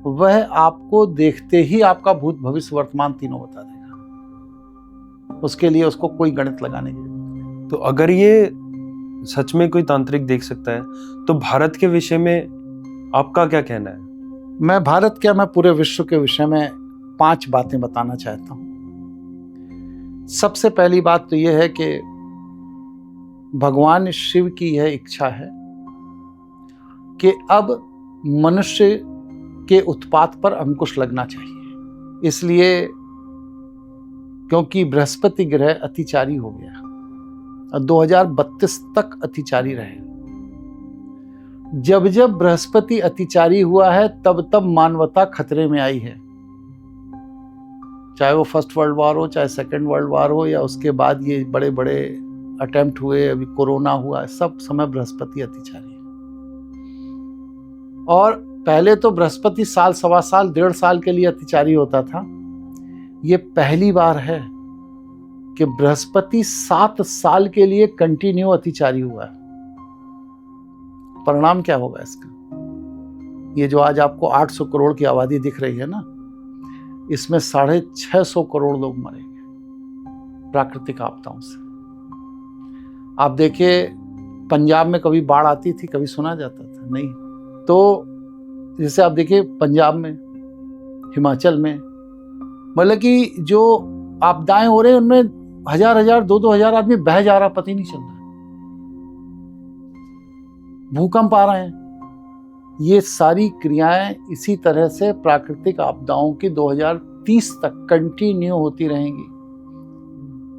वह आपको देखते ही आपका भूत भविष्य वर्तमान तीनों बता देगा। उसके लिए उसको कोई गणित लगाने की जरूरत नहीं। तो अगर ये सच में कोई तांत्रिक देख सकता है तो भारत के विषय में आपका क्या कहना है? मैं भारत क्या, मैं पूरे विश्व के विषय में 5 बातें बताना चाहता हूँ। सबसे पहली बात तो यह है कि भगवान शिव की यह इच्छा है कि अब मनुष्य के उत्पात पर अंकुश लगना चाहिए। इसलिए क्योंकि बृहस्पति ग्रह अतिचारी हो गया और 2032 तक अतिचारी रहेगा। जब जब बृहस्पति अतिचारी हुआ है तब तब मानवता खतरे में आई है, चाहे वो फर्स्ट वर्ल्ड वॉर हो, चाहे सेकेंड वर्ल्ड वॉर हो, या उसके बाद ये बड़े बड़े अटेम्प्ट हुए, अभी कोरोना हुआ, सब समय बृहस्पति अतिचारी है। और पहले तो बृहस्पति साल, सवा साल, 1.5 साल के लिए अतिचारी होता था। ये पहली बार है कि बृहस्पति 7 साल के लिए कंटिन्यू अतिचारी हुआ है। परिणाम क्या होगा इसका? ये जो आज आपको 800 करोड़ की आबादी दिख रही है ना, इसमें 650 करोड़ लोग मरेंगे प्राकृतिक आपदाओं से। आप देखिए पंजाब में कभी बाढ़ आती थी, कभी सुना जाता था नहीं। तो जैसे आप देखिए पंजाब में, हिमाचल में, मतलब कि जो आपदाएं हो रही हैं उनमें 1000-1000, 2-2000 आदमी बह जा रहा, पता ही नहीं चल रहा। भूकंप आ रहे हैं। ये सारी क्रियाएं इसी तरह से प्राकृतिक आपदाओं की 2030 तक कंटिन्यू होती रहेंगी।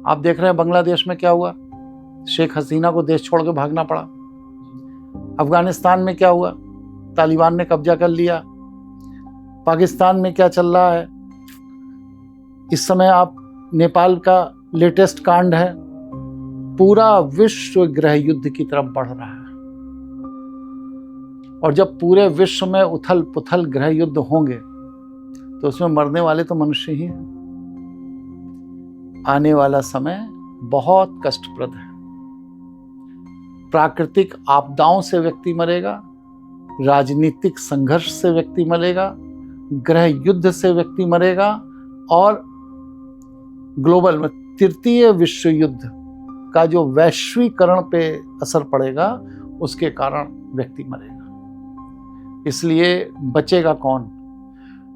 आप देख रहे हैं बांग्लादेश में क्या हुआ, शेख हसीना को देश छोड़ के भागना पड़ा। अफगानिस्तान में क्या हुआ, तालिबान ने कब्जा कर लिया। पाकिस्तान में क्या चल रहा है इस समय, आप नेपाल का लेटेस्ट कांड है। पूरा विश्व गृह युद्ध की तरफ बढ़ रहा है, और जब पूरे विश्व में उथल पुथल गृह युद्ध होंगे तो उसमें मरने वाले तो मनुष्य ही हैं। आने वाला समय बहुत कष्टप्रद है। प्राकृतिक आपदाओं से व्यक्ति मरेगा, राजनीतिक संघर्ष से व्यक्ति मरेगा, गृह युद्ध से व्यक्ति मरेगा, और ग्लोबल में तृतीय विश्व युद्ध का जो वैश्वीकरण पे असर पड़ेगा उसके कारण व्यक्ति मरेगा। इसलिए बचेगा कौन?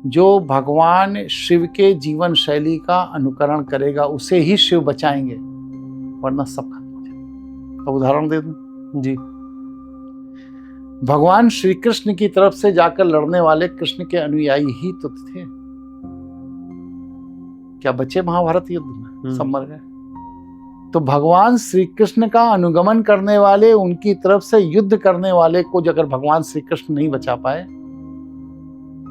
जो भगवान शिव के जीवन शैली का अनुकरण करेगा उसे ही शिव बचाएंगे, वरना सब खत्म हो जाएगा। तो उदाहरण दे दूं जी, भगवान श्री कृष्ण की तरफ से जाकर लड़ने वाले कृष्ण के अनुयायी ही तो थे। क्या बचे महाभारत युद्ध में? सब मर गए। तो भगवान श्री कृष्ण का अनुगमन करने वाले, उनकी तरफ से युद्ध करने वाले को अगर भगवान श्री कृष्ण नहीं बचा पाए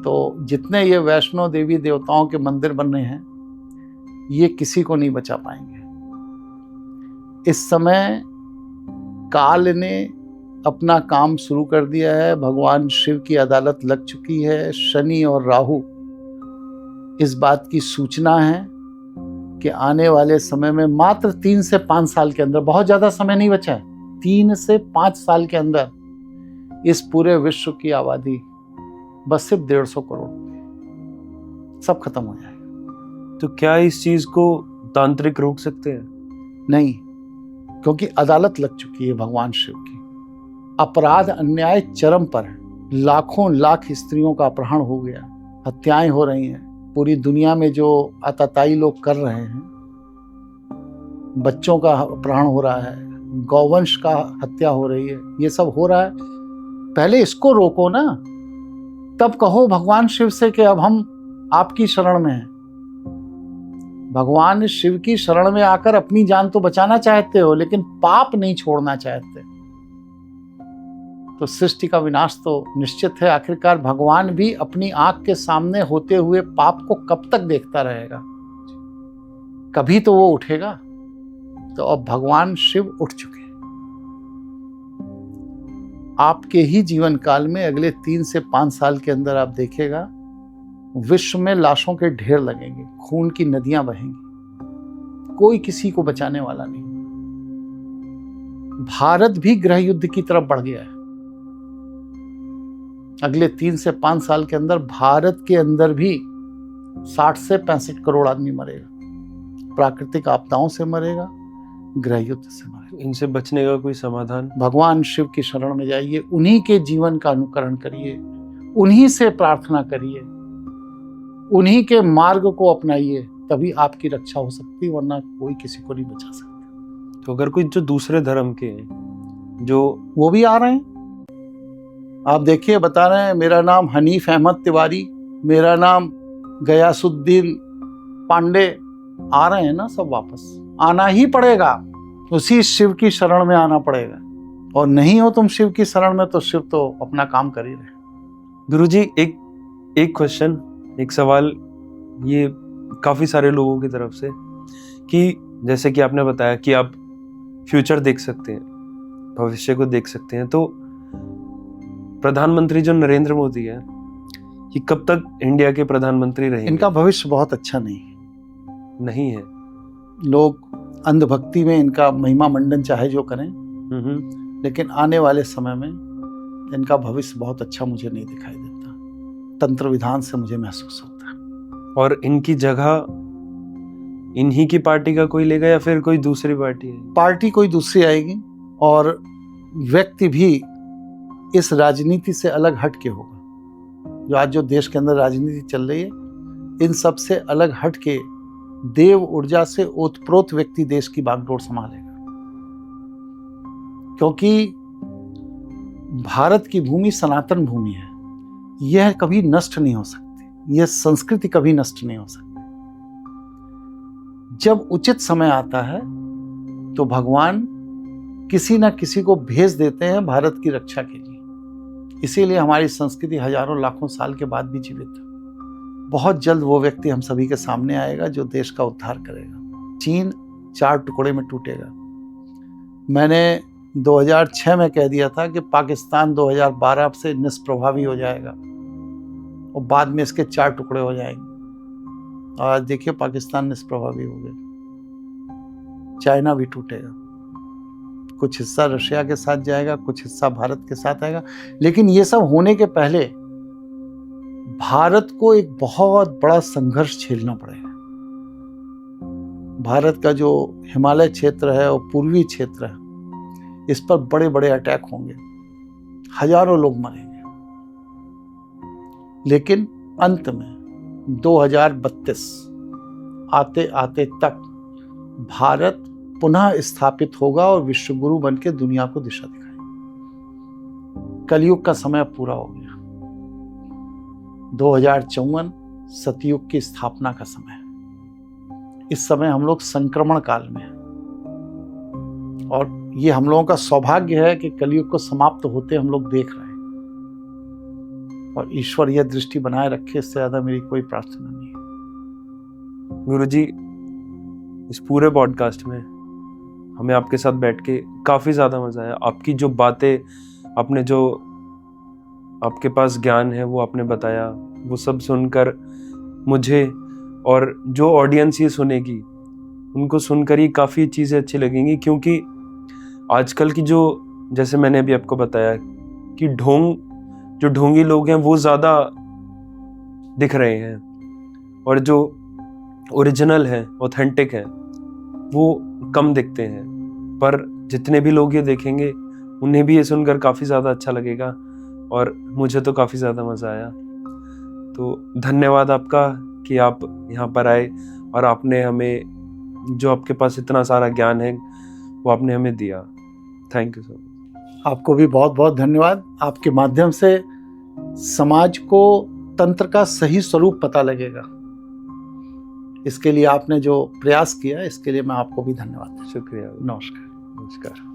तो जितने ये वैष्णो देवी देवताओं के मंदिर बन रहे हैं ये किसी को नहीं बचा पाएंगे। इस समय काल ने अपना काम शुरू कर दिया है। भगवान शिव की अदालत लग चुकी है। शनि और राहु इस बात की सूचना है कि आने वाले समय में मात्र 3 से 5 साल के अंदर, बहुत ज्यादा समय नहीं बचा है, 3 से 5 साल के अंदर इस पूरे विश्व की आबादी बस सिर्फ 150 करोड़, सब खत्म हो जाएगा। तो क्या इस चीज को तांत्रिक रोक सकते हैं? नहीं, क्योंकि अदालत लग चुकी है भगवान शिव की। अपराध अन्याय चरम पर है। लाखों लाख स्त्रियों का अपहरण हो गया, हत्याएं हो रही हैं। पूरी दुनिया में जो आतताई लोग कर रहे हैं, बच्चों का अपहरण हो रहा है, गौवंश का हत्या हो रही है, ये सब हो रहा है। पहले इसको रोको ना, तब कहो भगवान शिव से कि अब हम आपकी शरण में हैं। भगवान शिव की शरण में आकर अपनी जान तो बचाना चाहते हो, लेकिन पाप नहीं छोड़ना चाहते। तो सृष्टि का विनाश तो निश्चित है। आखिरकार भगवान भी अपनी आंख के सामने होते हुए पाप को कब तक देखता रहेगा? कभी तो वो उठेगा। तो अब भगवान शिव उठ चुके हैं। आपके ही जीवन काल में अगले 3 से 5 साल के अंदर आप देखिएगा, विश्व में लाशों के ढेर लगेंगे, खून की नदियां बहेंगी, कोई किसी को बचाने वाला नहीं। भारत भी गृह युद्ध की तरफ बढ़ गया है। अगले 3 से 5 साल के अंदर भारत के अंदर भी 60 से 65 करोड़ आदमी मरेगा। प्राकृतिक आपदाओं से मरेगा, गृह युद्ध से मरेगा। इनसे बचने का कोई समाधान? भगवान शिव की शरण में जाइए, उन्हीं के जीवन का अनुकरण करिए, उन्हीं से प्रार्थना करिए, उन्हीं के मार्ग को अपनाइए, तभी आपकी रक्षा हो सकती है, वरना कोई किसी को नहीं बचा सकता। तो अगर कोई जो दूसरे धर्म के हैं, जो वो भी आ रहे हैं। आप देखिए, बता रहे हैं मेरा नाम हनीफ अहमद तिवारी, मेरा नाम गयासुद्दीन पांडे, आ रहे हैं ना सब वापस। आना ही पड़ेगा, उसी शिव की शरण में आना पड़ेगा। और नहीं हो तुम शिव की शरण में, तो शिव तो अपना काम कर ही रहे। गुरुजी, एक क्वेश्चन, एक सवाल ये काफी सारे लोगों की तरफ से, कि जैसे कि आपने बताया कि आप फ्यूचर देख सकते हैं, भविष्य को देख सकते हैं, तो प्रधानमंत्री जो नरेंद्र मोदी है, ये कब तक इंडिया के प्रधानमंत्री रहेंगे? इनका भविष्य बहुत अच्छा नहीं है। है। लोग अंधभक्ति में इनका महिमा मंडन चाहे जो करें, लेकिन आने वाले समय में इनका भविष्य बहुत अच्छा मुझे नहीं दिखाई देता। तंत्र विधान से मुझे महसूस होता है। और इनकी जगह इन्हीं की पार्टी का कोई लेगा या फिर कोई दूसरी पार्टी है? पार्टी कोई दूसरी आएगी, और व्यक्ति भी इस राजनीति से अलग हट के होगा। जो आज जो देश के अंदर राजनीति चल रही है, इन सब से अलग हट के देव ऊर्जा से ओतप्रोत व्यक्ति देश की बागडोर संभालेगा। क्योंकि भारत की भूमि सनातन भूमि है, यह कभी नष्ट नहीं हो सकती, यह संस्कृति कभी नष्ट नहीं हो सकती। जब उचित समय आता है तो भगवान किसी न किसी को भेज देते हैं भारत की रक्षा के लिए। इसीलिए हमारी संस्कृति हजारों लाखों साल के बाद भी जीवित है। बहुत जल्द वो व्यक्ति हम सभी के सामने आएगा जो देश का उद्धार करेगा। चीन 4 टुकड़े में टूटेगा। मैंने 2006 में कह दिया था कि पाकिस्तान 2012 से निष्प्रभावी हो जाएगा और बाद में इसके 4 टुकड़े हो जाएंगे। और आज देखिए पाकिस्तान निष्प्रभावी हो गया। चाइना भी टूटेगा, कुछ हिस्सा रशिया के साथ जाएगा, कुछ हिस्सा भारत के साथ आएगा। लेकिन ये सब होने के पहले भारत को एक बहुत बड़ा संघर्ष झेलना पड़ेगा। भारत का जो हिमालय क्षेत्र है और पूर्वी क्षेत्र है, इस पर बड़े बड़े अटैक होंगे, हजारों लोग मरेंगे। लेकिन अंत में 2032 आते आते तक भारत पुनः स्थापित होगा और विश्व गुरु बन के दुनिया को दिशा दिखाएगा। कलयुग का समय पूरा हो गया। 2054 सतयुग की स्थापना का समय है। इस समय हम लोग संक्रमण काल में हैं और ये हम लोगों का सौभाग्य है कि कलयुग को समाप्त होते हम लोग देख रहे हैं। और ईश्वर यह दृष्टि बनाए रखे, इससे ज्यादा मेरी कोई प्रार्थना नहीं है। गुरुजी, इस पूरे पॉडकास्ट में हमें आपके साथ बैठ के काफ़ी ज़्यादा मज़ा आया। आपकी जो बातें, आपने जो आपके पास ज्ञान है वो आपने बताया, वो सब सुनकर मुझे और जो ऑडियंस ये सुनेगी उनको सुनकर ही काफ़ी चीज़ें अच्छी लगेंगी, क्योंकि आजकल की जो, जैसे मैंने अभी आपको बताया कि जो ढोंगी लोग हैं वो ज़्यादा दिख रहे हैं और जो ओरिजिनल हैं, ऑथेंटिक हैं, वो कम दिखते हैं। पर जितने भी लोग ये देखेंगे उन्हें भी ये सुनकर काफ़ी ज़्यादा अच्छा लगेगा और मुझे तो काफ़ी ज़्यादा मज़ा आया। तो धन्यवाद आपका कि आप यहाँ पर आए और आपने हमें, जो आपके पास इतना सारा ज्ञान है वो आपने हमें दिया। Thank you so much. आपको भी बहुत बहुत धन्यवाद। आपके माध्यम से समाज को तंत्र का सही स्वरूप पता लगेगा। इसके लिए आपने जो प्रयास किया, इसके लिए मैं आपको भी धन्यवाद देता हूं। शुक्रिया। नमस्कार। नमस्कार।